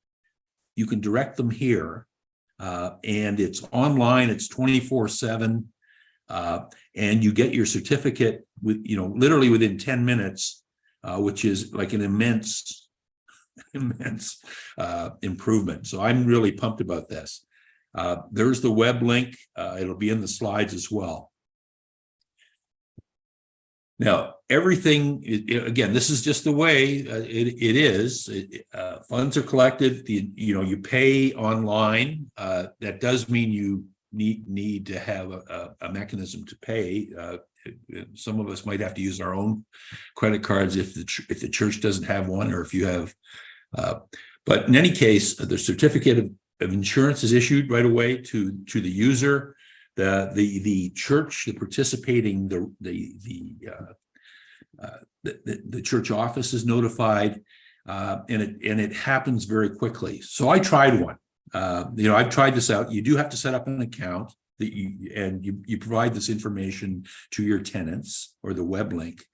you can direct them here. And it's online, it's 24/7, and you get your certificate with, literally within 10 minutes, which is like an immense improvement. So I'm really pumped about this. There's the web link. It'll be in the slides as well. Now, everything, again, this is just the way it is. Funds are collected. You pay online. That does mean you need to have a mechanism to pay. Some of us might have to use our own credit cards if the church doesn't have one, or if you have. But in any case, the certificate of insurance is issued right away to the user. The church, the participating, the church office is notified, and it happens very quickly. So I tried one. I've tried this out. You do have to set up an account that you provide this information to your tenants or the web link.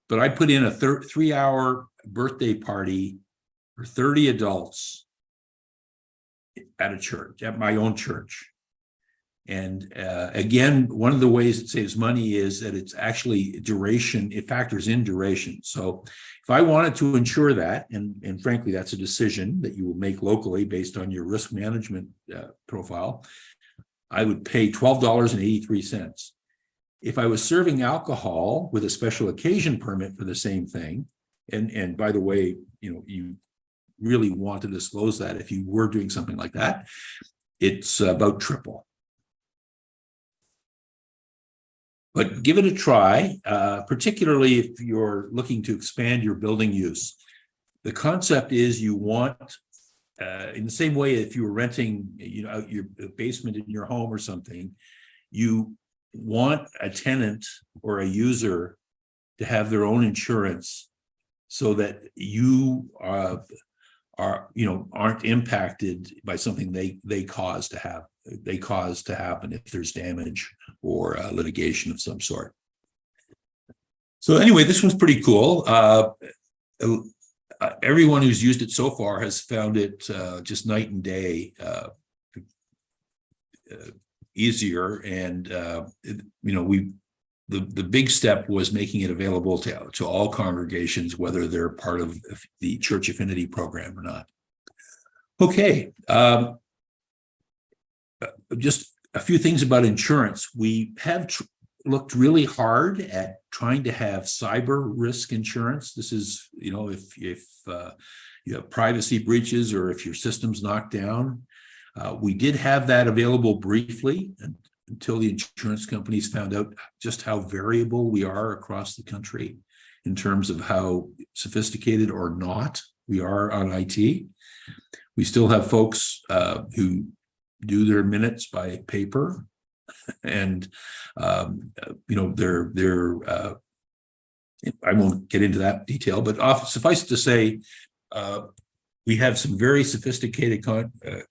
But I put in a 3-hour birthday party for 30 adults at a church, at my own church. And again, one of the ways it saves money is that it's actually duration. It factors in duration. So if I wanted to ensure that, and frankly, that's a decision that you will make locally based on your risk management profile, I would pay $12.83. If I was serving alcohol with a special occasion permit for the same thing, and by the way, you really want to disclose that if you were doing something like that, it's about triple. But give it a try, particularly if you're looking to expand your building use. The concept is you want, in the same way if you were renting, out your basement in your home or something, you want a tenant or a user to have their own insurance so that you aren't impacted by something they cause to happen if there's damage or litigation of some sort. So anyway, this one's pretty cool. Everyone who's used it so far has found it just night and day easier. And the big step was making it available to all congregations, whether they're part of the Church Affinity program or not. Okay. Just a few things about insurance. We have looked really hard at trying to have cyber risk insurance. This is, if you have privacy breaches or if your system's knocked down. We did have that available briefly until the insurance companies found out just how variable we are across the country in terms of how sophisticated or not we are on IT. We still have folks who do their minutes by paper, and they're I won't get into that detail, but suffice it to say, we have some very sophisticated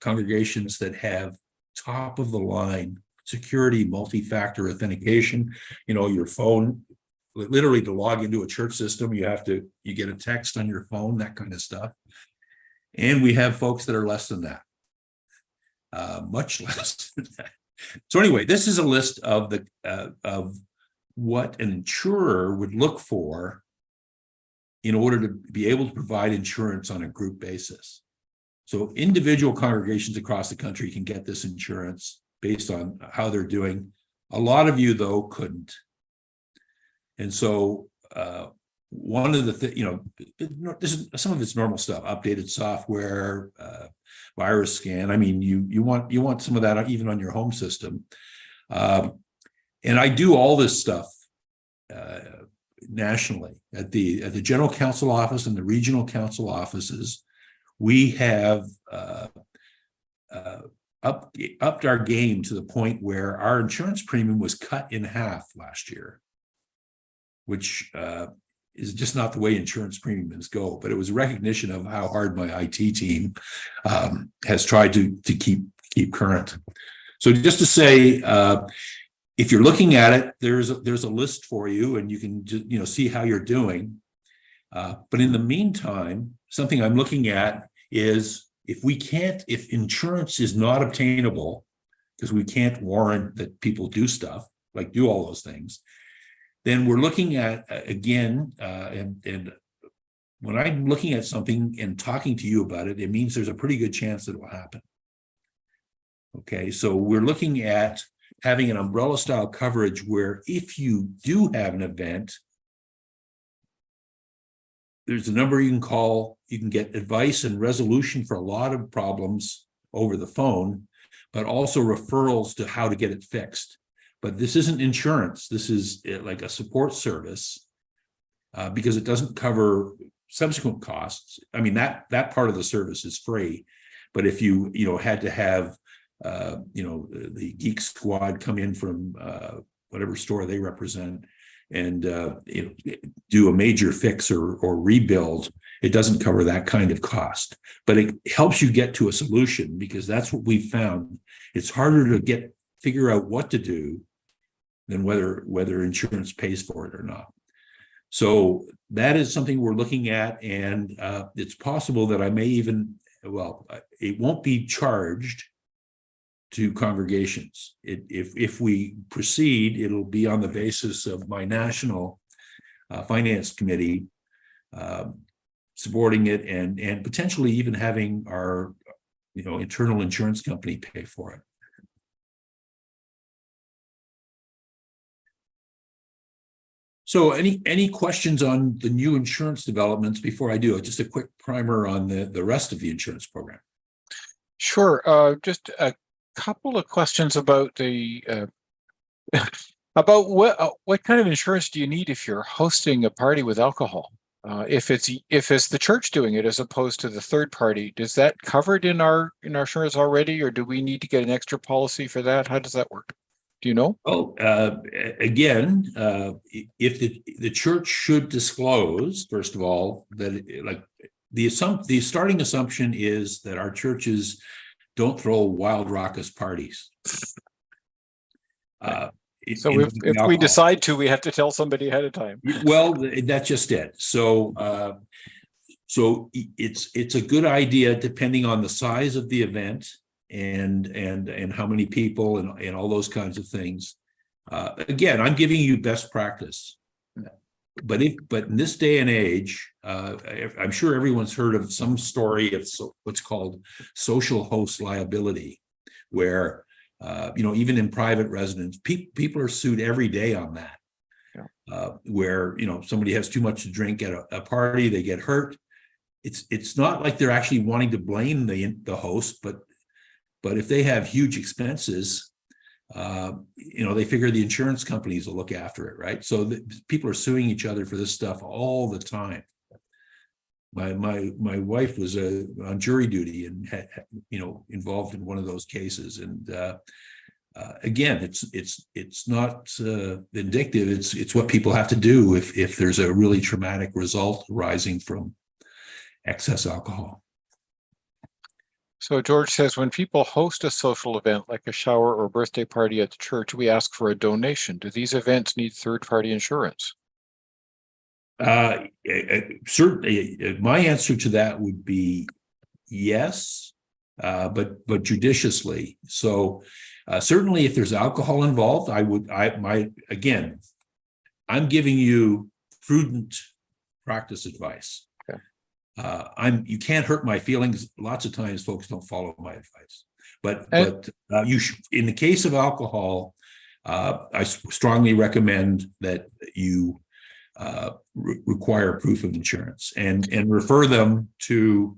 congregations that have top of the line security, multi-factor authentication. Your phone, literally to log into a church system, you get a text on your phone, that kind of stuff. And we have folks that are less than that. Much less than that. So anyway, this is a list of what an insurer would look for in order to be able to provide insurance on a group basis. So individual congregations across the country can get this insurance based on how they're doing. A lot of you, though, couldn't. And so one of the things, this is some of it's normal stuff, updated software, virus scan. I mean, you want some of that even on your home system. And I do all this stuff nationally at the general counsel office and the regional counsel offices. We have upped our game to the point where our insurance premium was cut in half last year, which is just not the way insurance premiums go. But it was a recognition of how hard my IT team has tried to keep current. So just to say, if you're looking at it, there's a list for you, and you can just, see how you're doing. But in the meantime, something I'm looking at is if insurance is not obtainable, because we can't warrant that people do stuff, like do all those things, then we're looking at, again, and when I'm looking at something and talking to you about it, it means there's a pretty good chance that it will happen. Okay, so we're looking at having an umbrella style coverage where if you do have an event, there's a number you can call. You can get advice and resolution for a lot of problems over the phone, but also referrals to how to get it fixed. But this isn't insurance. This is like a support service because it doesn't cover subsequent costs, I mean, that part of the service is free. But if you had to have, the Geek Squad come in from whatever store they represent and do a major fix or rebuild, it doesn't cover that kind of cost. But it helps you get to a solution, because that's what we've found. It's harder to figure out what to do than whether insurance pays for it or not. So that is something we're looking at, and it's possible that I may even, it won't be charged to congregations. If we proceed, it'll be on the basis of my national finance committee supporting it, and potentially even having our internal insurance company pay for it. So any questions on the new insurance developments before I do? Just a quick primer on the rest of the insurance program. Sure. Just a couple of questions about the about what kind of insurance do you need if you're hosting a party with alcohol? If it's the church doing it as opposed to the third party, is that covered in our insurance already, or do we need to get an extra policy for that? How does that work? Do you know? Oh, again, if the church should disclose, first of all, that the starting assumption is that our churches don't throw wild, raucous parties. So if we decide to, we have to tell somebody ahead of time. Well, that's just it. So it's a good idea, depending on the size of the event and how many people and all those kinds of things. Again, I'm giving you best practice. But in this day and age, I'm sure everyone's heard of some story of what's called social host liability, where even in private residence, people are sued every day on that. Yeah. Where somebody has too much to drink at a party, they get hurt. It's not like they're actually wanting to blame the host, but if they have huge expenses, they figure the insurance companies will look after it, right? So people are suing each other for this stuff all the time. My wife was on jury duty and had, involved in one of those cases, and again, it's not vindictive. It's what people have to do if there's a really traumatic result arising from excess alcohol. So George says, when people host a social event like a shower or birthday party at the church, we ask for a donation. Do these events need third-party insurance? Certainly, my answer to that would be yes, but judiciously. So certainly, if there's alcohol involved, again, I'm giving you prudent practice advice. You can't hurt my feelings. Lots of times folks don't follow my advice, but you should, in the case of alcohol, I strongly recommend that you require proof of insurance and refer them to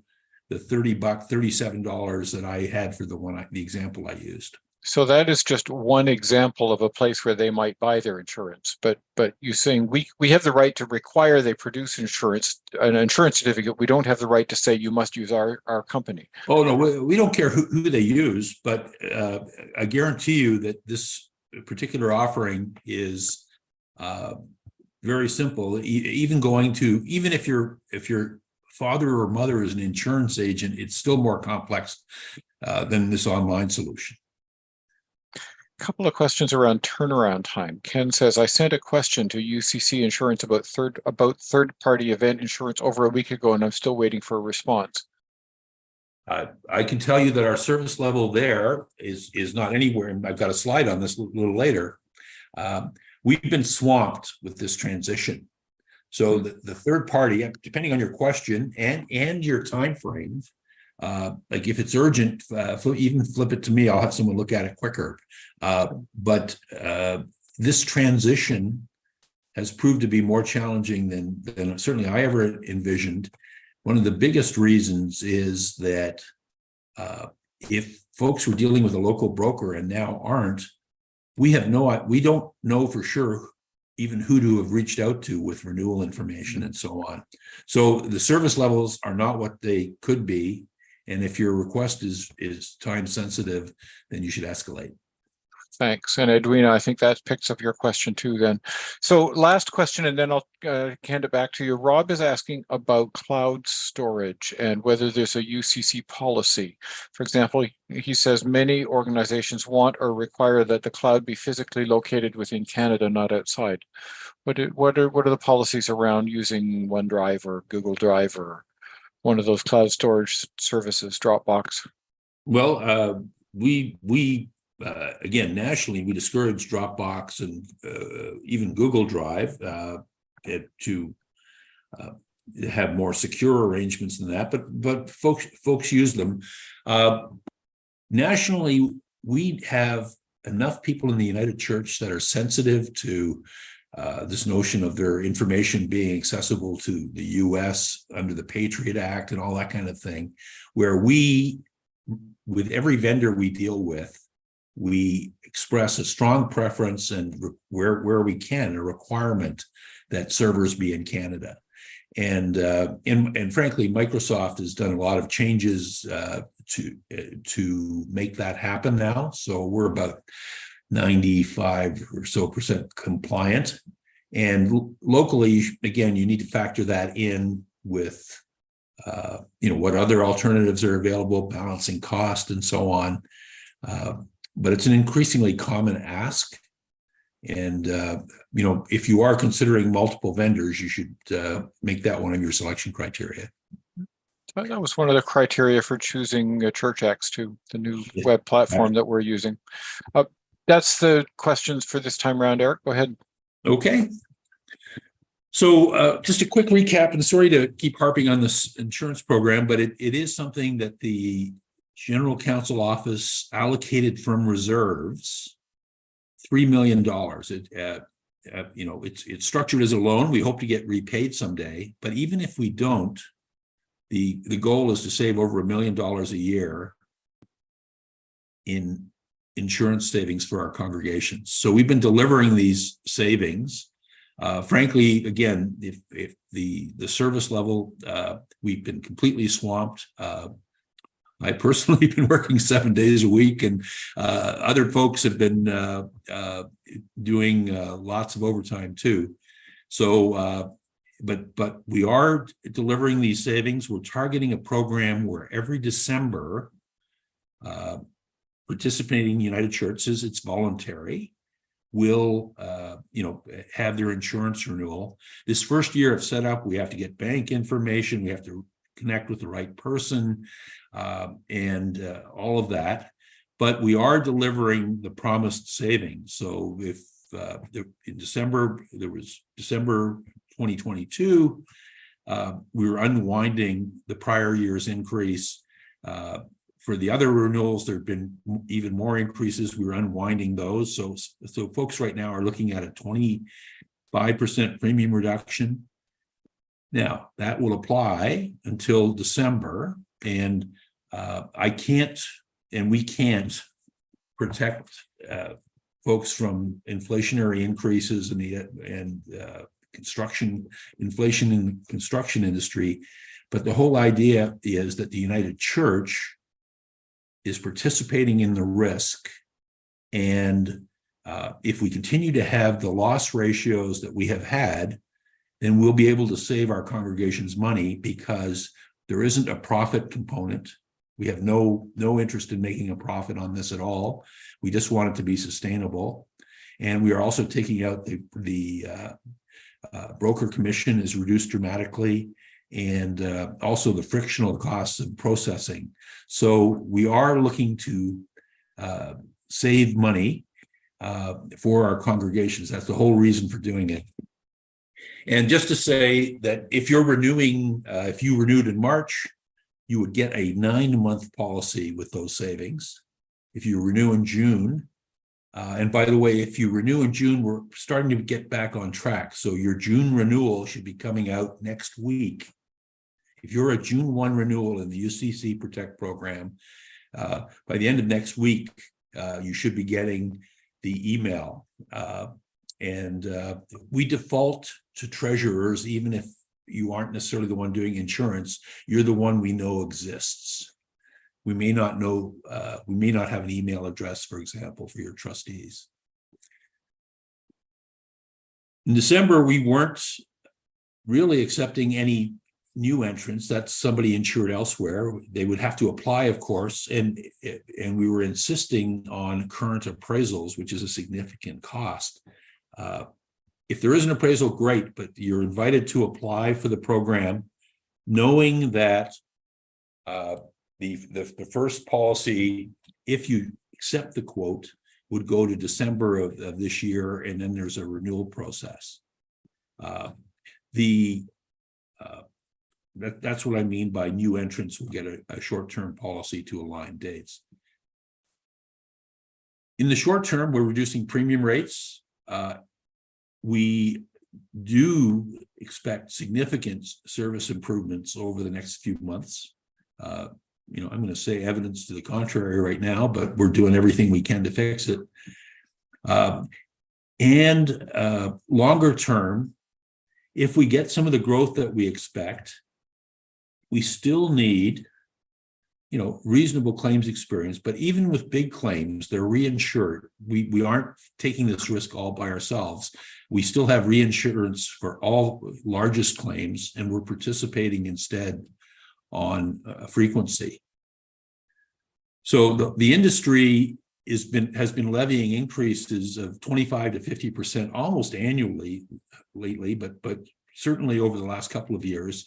the $37 that I had for the example I used. So that is just one example of a place where they might buy their insurance. But you're saying we have the right to require they produce an insurance certificate. We don't have the right to say you must use our company. Oh, no, we don't care who they use, but I guarantee you that this particular offering is very simple. Even if your father or mother is an insurance agent, it's still more complex than this online solution. A couple of questions around turnaround time. Ken says, I sent a question to UCC Insurance about third-party event insurance over a week ago, and I'm still waiting for a response. I can tell you that our service level there is not anywhere, and I've got a slide on this a little later. We've been swamped with this transition. So the third party, depending on your question and your time frame, like if it's urgent, even flip it to me, I'll have someone look at it quicker. But this transition has proved to be more challenging than certainly I ever envisioned. One of the biggest reasons is that if folks were dealing with a local broker and now aren't, we don't know for sure even who to have reached out to with renewal information and so on. So the service levels are not what they could be. And if your request is time sensitive, then you should escalate. Thanks. And Edwina, I think that picks up your question too then. So last question, and then I'll hand it back to you. Rob is asking about cloud storage and whether there's a UCC policy. For example, he says many organizations want or require that the cloud be physically located within Canada, not outside. What are the policies around using OneDrive or Google Drive or one of those cloud storage services, Dropbox? Well, again, nationally, we discourage Dropbox and even Google Drive to have more secure arrangements than that. But folks use them. Nationally, we have enough people in the United Church that are sensitive to this notion of their information being accessible to the U.S. under the Patriot Act and all that kind of thing, where we, with every vendor we deal with, we express a strong preference and where we can, a requirement that servers be in Canada. And frankly, Microsoft has done a lot of changes to make that happen now. So we're about 95% or so compliant. And locally, again, you need to factor that in with what other alternatives are available, balancing cost and so on. But it's an increasingly common ask. And, if you are considering multiple vendors, you should make that one of your selection criteria. That was one of the criteria for choosing ChurchX too, the new web platform that we're using. That's the questions for this time around. Eric, go ahead. Okay. So just a quick recap, and sorry to keep harping on this insurance program, but it is something that the General Counsel Office allocated from reserves $3 million. It's structured as a loan. We hope to get repaid someday, but even if we don't, the goal is to save over $1 million a year in insurance savings for our congregations. So we've been delivering these savings. Frankly, again, if the service level, we've been completely swamped. I personally have been working 7 days a week, and other folks have been doing lots of overtime too. So, but we are delivering these savings. We're targeting a program where every December, participating United Churches, it's voluntary, will have their insurance renewal. This first year of setup, we have to get bank information, we have to connect with the right person, and all of that. But we are delivering the promised savings. So if in December, there was December 2022, we were unwinding the prior year's increase. For the other renewals, there have been even more increases. We were unwinding those. So folks right now are looking at a 25% premium reduction. Now, that will apply until December, and I can't, and we can't protect folks from inflationary increases and inflation in the construction industry. But the whole idea is that the United Church is participating in the risk. And if we continue to have the loss ratios that we have had, then we'll be able to save our congregations money, because there isn't a profit component. We have no interest in making a profit on this at all. We just want it to be sustainable. And we are also taking out the broker commission is reduced dramatically, and also the frictional costs of processing. So we are looking to save money for our congregations. That's the whole reason for doing it. And just to say that if you're renewing, if you renewed in March, you would get a 9-month policy with those savings. If you renew in June, and by the way, if you renew in June, we're starting to get back on track. So your June renewal should be coming out next week. If you're a June 1 renewal in the UCC Protect program, by the end of next week, you should be getting the email we default to treasurers, even if you aren't necessarily the one doing insurance. You're the one we know exists. We may not know, we may not have an email address, for example, for your trustees. In December, we weren't really accepting any new entrants. That's somebody insured elsewhere. They would have to apply, of course, and we were insisting on current appraisals, which is a significant cost. If there is an appraisal, great, but you're invited to apply for the program, knowing that the first policy, if you accept the quote, would go to December of this year, and then there's a renewal process. That's what I mean by new entrants will get a short-term policy to align dates. In the short term, we're reducing premium rates. We do expect significant service improvements over the next few months. I'm going to say evidence to the contrary right now, but we're doing everything we can to fix it. Longer term, if we get some of the growth that we expect, we still need, reasonable claims experience. But even with big claims, they're reinsured. We aren't taking this risk all by ourselves. We still have reinsurance for all largest claims, and we're participating instead on frequency. So the industry has been levying increases of 25 to 50% almost annually lately, but certainly over the last couple of years.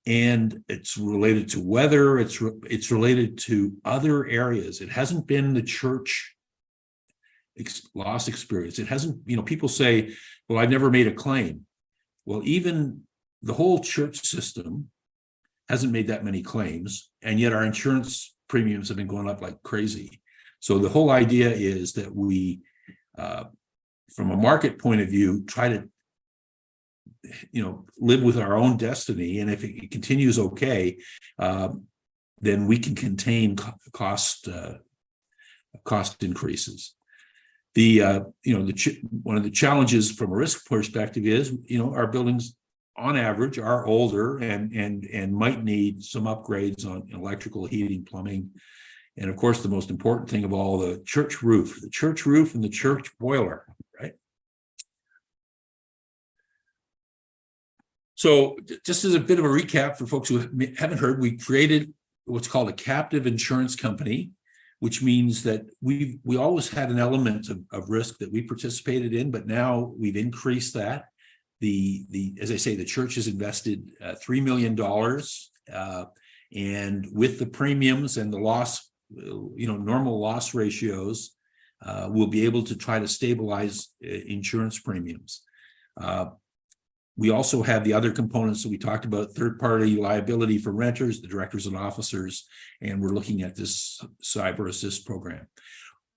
And it's related to weather. It's related to other areas. It hasn't been the church loss experience. It hasn't, people say, well, I've never made a claim. Well, even the whole church system hasn't made that many claims, and yet our insurance premiums have been going up like crazy. So the whole idea is that we, from a market point of view, try to, live with our own destiny. And if it continues okay, then we can contain cost increases. One of the challenges from a risk perspective is, our buildings on average are older and might need some upgrades on electrical, heating, plumbing. And of course, the most important thing of all, the church roof and the church boiler, right? So just as a bit of a recap for folks who haven't heard, we created what's called a captive insurance company, which means that we always had an element of risk that we participated in, but now we've increased that. As I say, the church has invested $3 million, and with the premiums and the loss, normal loss ratios, we'll be able to try to stabilize insurance premiums. We also have the other components that we talked about: third-party liability for renters, the directors and officers, and we're looking at this cyber assist program.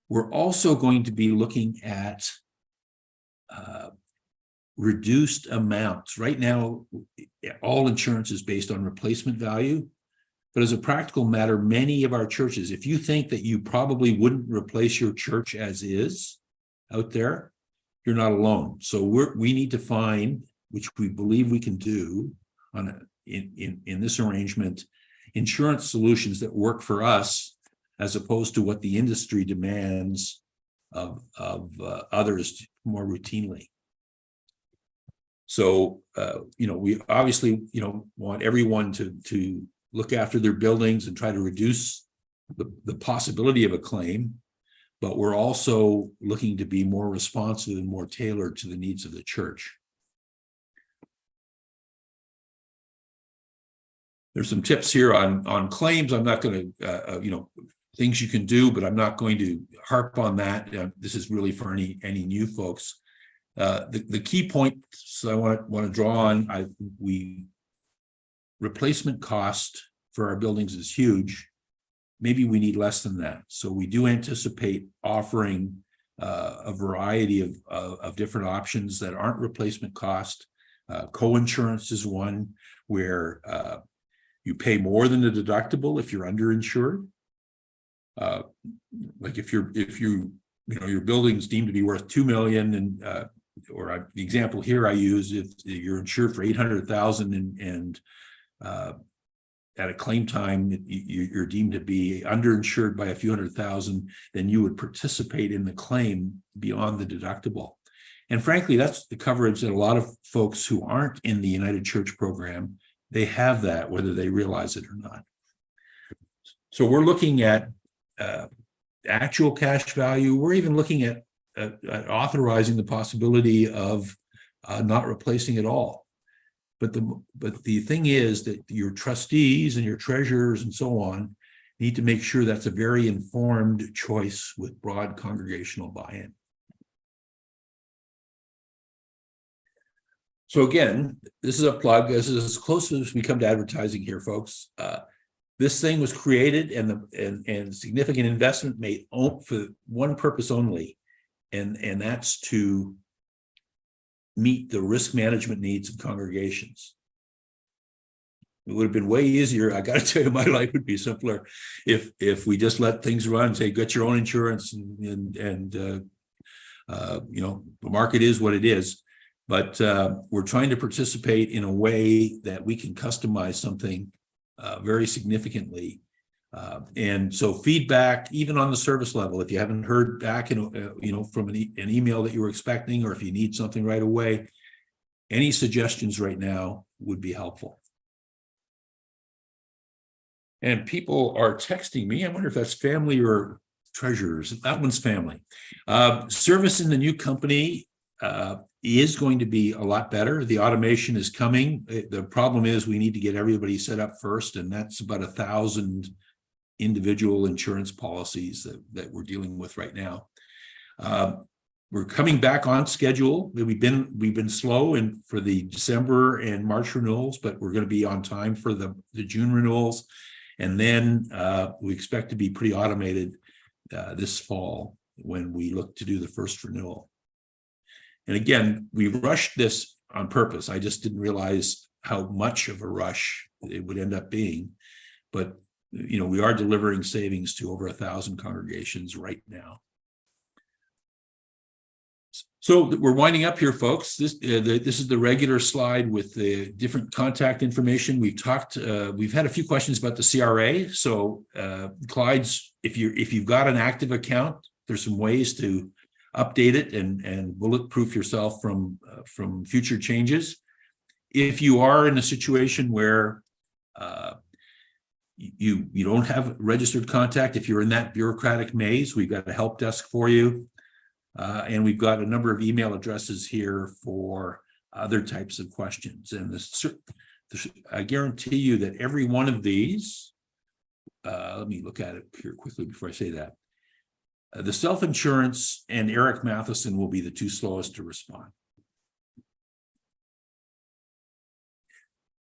We're also going to be looking at reduced amounts. Right now, all insurance is based on replacement value, but as a practical matter, many of our churches, if you think that you probably wouldn't replace your church as is out there, you're not alone. So we need to find, which we believe we can do in this arrangement, insurance solutions that work for us, as opposed to what the industry demands of others more routinely. So, we obviously, want everyone to look after their buildings and try to reduce the possibility of a claim, but we're also looking to be more responsive and more tailored to the needs of the church. There's some tips here on claims. I'm not going to, things you can do, but I'm not going to harp on that. This is really for any new folks. The key points I want to draw on, replacement cost for our buildings is huge. Maybe we need less than that. So we do anticipate offering a variety of different options that aren't replacement cost. Co-insurance is one where you pay more than the deductible if you're underinsured. Like if your building's deemed to be worth $2 million and the example here I use, if you're insured for 800,000 and at a claim time, you're deemed to be underinsured by a few $100,000, then you would participate in the claim beyond the deductible. And frankly, that's the coverage that a lot of folks who aren't in the United Church program, they have that, whether they realize it or not. So we're looking at actual cash value. We're even looking at authorizing the possibility of not replacing it all. But the thing is that your trustees and your treasurers and so on need to make sure that's a very informed choice with broad congregational buy-in. So again, this is a plug. This is as close as we come to advertising here, folks. This thing was created and significant investment made for one purpose only, and that's to meet the risk management needs of congregations. It would have been way easier. I got to tell you, my life would be simpler if we just let things run and say, get your own insurance, and you know, the market is what it is. But we're trying to participate in a way that we can customize something very significantly. And so feedback, even on the service level, if you haven't heard back, you know, from an email that you were expecting, or if you need something right away, any suggestions right now would be helpful. And people are texting me. I wonder if that's family or treasurers. That one's family. Service in the new company is going to be a lot better. The automation is coming. The problem is we need to get everybody set up first, and that's about 1,000 individual insurance policies that we're dealing with right now. We're coming back on schedule. We've been slow for the December and March renewals, but we're going to be on time for the June renewals. And then we expect to be pretty automated this fall when we look to do the first renewal. And again, we rushed this on purpose. I just didn't realize how much of a rush it would end up being. But you know, we are delivering savings to over 1,000 congregations right now. So we're winding up here, folks. This is the regular slide with the different contact information. We've had a few questions about the CRA. So Clyde's, if you've got an active account, there's some ways to update it and bulletproof yourself from future changes. If you are in a situation where you don't have registered contact, if you're in that bureaucratic maze, we've got a help desk for you. And we've got a number of email addresses here for other types of questions. And I guarantee you that every one of these, let me look at it here quickly before I say that. The self-insurance and Eric Matheson will be the two slowest to respond.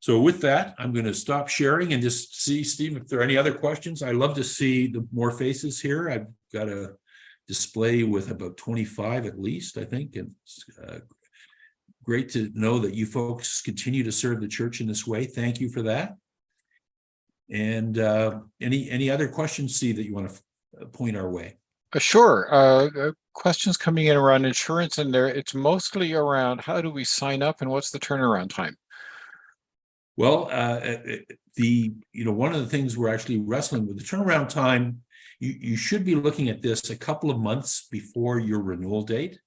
So with that, I'm going to stop sharing and just see, Steve, if there are any other questions. I love to see the more faces here. I've got a display with about 25 at least, I think. And it's great to know that you folks continue to serve the church in this way. Thank you for that. And any other questions, Steve, that you want to point our way? Sure. Questions coming in around insurance, and it's mostly around how do we sign up and what's the turnaround time? Well, one of the things we're actually wrestling with, the turnaround time, you should be looking at this a couple of months before your renewal date.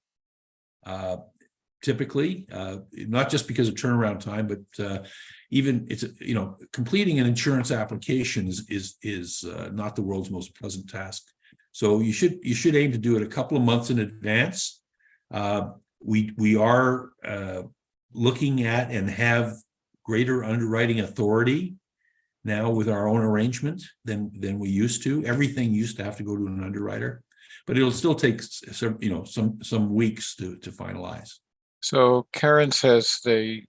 Typically, not just because of turnaround time, but even it's completing an insurance application is not the world's most pleasant task. So you should aim to do it a couple of months in advance. We are looking at and have greater underwriting authority now with our own arrangement than we used to. Everything used to have to go to an underwriter, but it'll still take some weeks to finalize. So Karen says they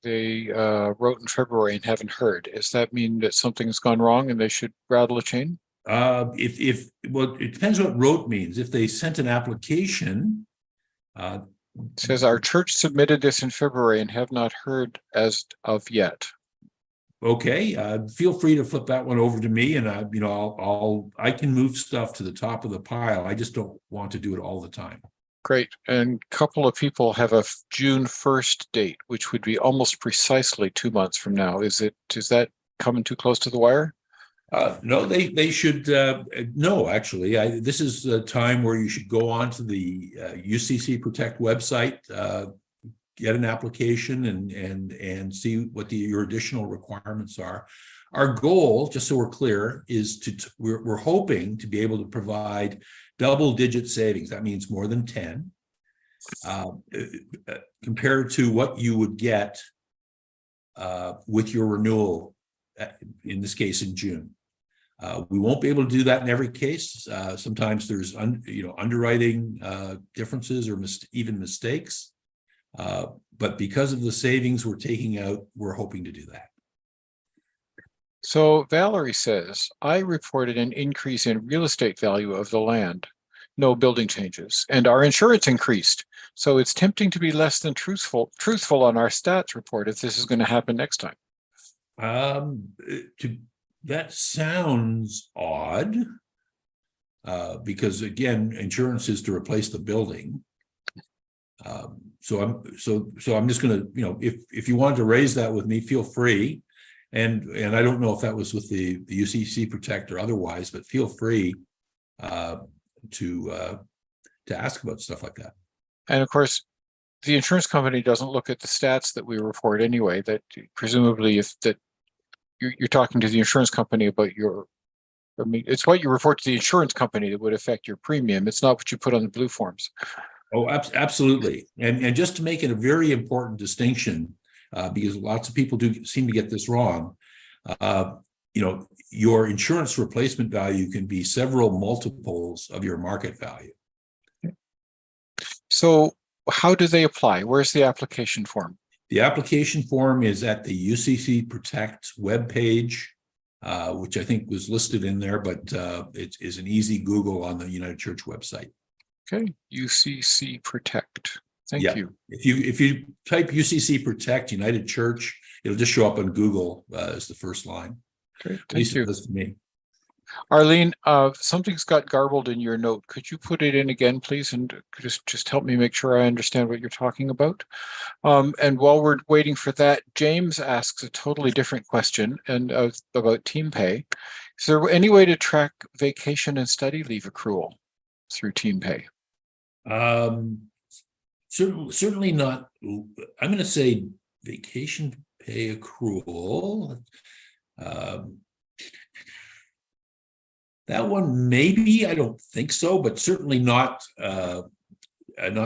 wrote in February and haven't heard. Does that mean that something's gone wrong and they should rattle a chain? Well, it depends what wrote means. If they sent an application, it says our church submitted this in February and have not heard as of yet. Okay, feel free to flip that one over to me, and I can move stuff to the top of the pile. I just don't want to do it all the time. Great. And a couple of people have a June 1st date, which would be almost precisely 2 months from now. Is that coming too close to the wire? No, they should, no, actually, this is a time where you should go on to the UCC Protect website, get an application and see what your additional requirements are. Our goal, just so we're clear, is we're hoping to be able to provide double-digit savings. That means more than 10, compared to what you would get with your renewal, in this case in June. We won't be able to do that in every case. Sometimes there's underwriting differences or even mistakes. But because of the savings we're taking out, we're hoping to do that. So Valerie says, I reported an increase in real estate value of the land, no building changes, and our insurance increased. So it's tempting to be less than truthful on our stats report if this is going to happen next time. That sounds odd, because again, insurance is to replace the building. So I'm just going to, if you wanted to raise that with me, feel free. And I don't know if that was with the UCC Protect or otherwise, but feel free to ask about stuff like that. And of course, the insurance company doesn't look at the stats that we report anyway. That presumably, you're talking to the insurance company about it's what you report to the insurance company that would affect your premium. It's not what you put on the blue forms. Oh, absolutely. And just to make it a very important distinction, because lots of people do seem to get this wrong, your insurance replacement value can be several multiples of your market value. So how do they apply? Where's the application form? The application form is at the UCC Protect webpage, which I think was listed in there, but it is an easy Google on the United Church website. Okay, UCC Protect. Thank you. If you type UCC Protect United Church, it'll just show up on Google as the first line. Great, thank you. It does to me. Arlene, something's got garbled in your note. Could you put it in again, please, and just help me make sure I understand what you're talking about? And while we're waiting for that, James asks a totally different question and about team pay. Is there any way to track vacation and study leave accrual through team pay? Certainly not. I'm going to say vacation pay accrual. That one, maybe, I don't think so, but certainly not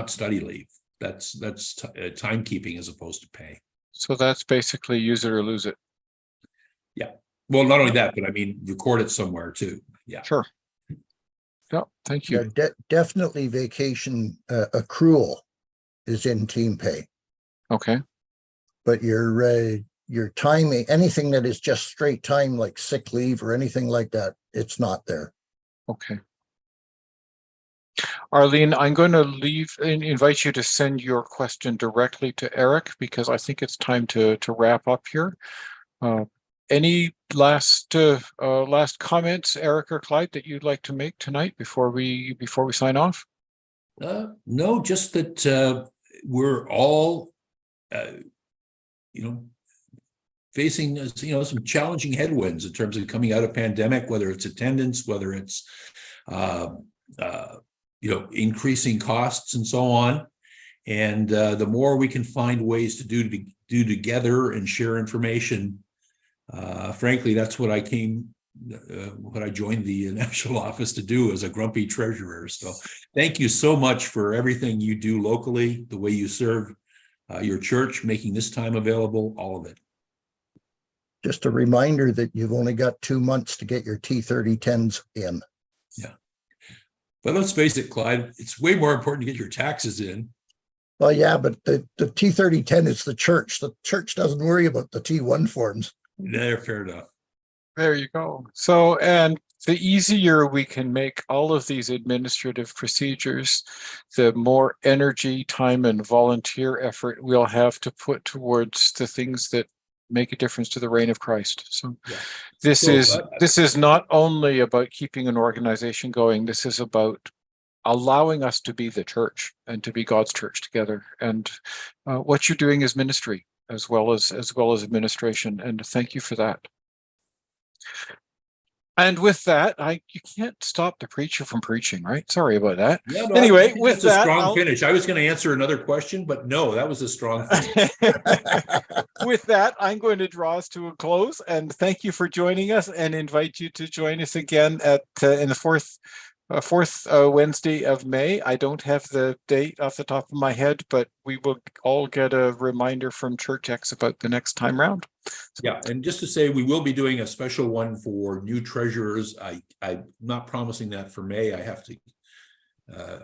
study leave. That's timekeeping as opposed to pay. So that's basically use it or lose it. Yeah. Well, not only that, but I mean, record it somewhere too. Yeah. Sure. Yeah. Thank you. Yeah, definitely vacation accrual is in team pay. Okay. But your timing, anything that is just straight time, like sick leave or anything like that, it's not there. Okay. Arlene, I'm going to invite you to send your question directly to Eric, because I think it's time to wrap up here. Any last comments, Eric or Clyde, that you'd like to make tonight before we sign off? No, just that we're all, facing, some challenging headwinds in terms of coming out of pandemic, whether it's attendance, whether it's, increasing costs and so on. And the more we can find ways to do together and share information, frankly, that's what I joined the national office to do as a grumpy treasurer. So thank you so much for everything you do locally, the way you serve your church, making this time available, all of it. Just a reminder that you've only got 2 months to get your T3010s in. Yeah. But let's face it, Clyde, it's way more important to get your taxes in. Well, yeah, but the T3010 is the church. The church doesn't worry about the T1 forms. Yeah, fair enough. There you go. So, and the easier we can make all of these administrative procedures, the more energy, time, and volunteer effort we'll have to put towards the things that make a difference to the reign of Christ. So yeah. This is not only about keeping an organization going. This is about allowing us to be the church and to be God's church together. And what you're doing is ministry as well as administration. And thank you for that. And with that, you can't stop the preacher from preaching, right? Sorry about that. Yeah, no, Anyway, I think with that's a that, strong finish. I was going to answer another question, but no, that was a strong finish. with that, I'm going to draw us to a close and thank you for joining us and invite you to join us again at in the fourth Wednesday of May. I don't have the date off the top of my head, but we will all get a reminder from ChurchX about the next time round. Yeah, and just to say, we will be doing a special one for new treasurers. I'm not promising that for May. I have to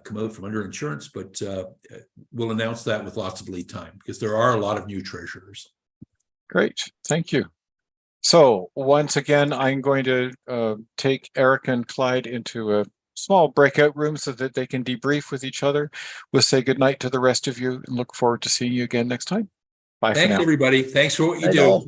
come out from under insurance, but we'll announce that with lots of lead time because there are a lot of new treasurers. Great, thank you. So once again, I'm going to take Eric and Clyde into a small breakout room so that they can debrief with each other. We'll say goodnight to the rest of you and look forward to seeing you again next time. Bye for now. Thanks, everybody. Thanks for what you I do. know.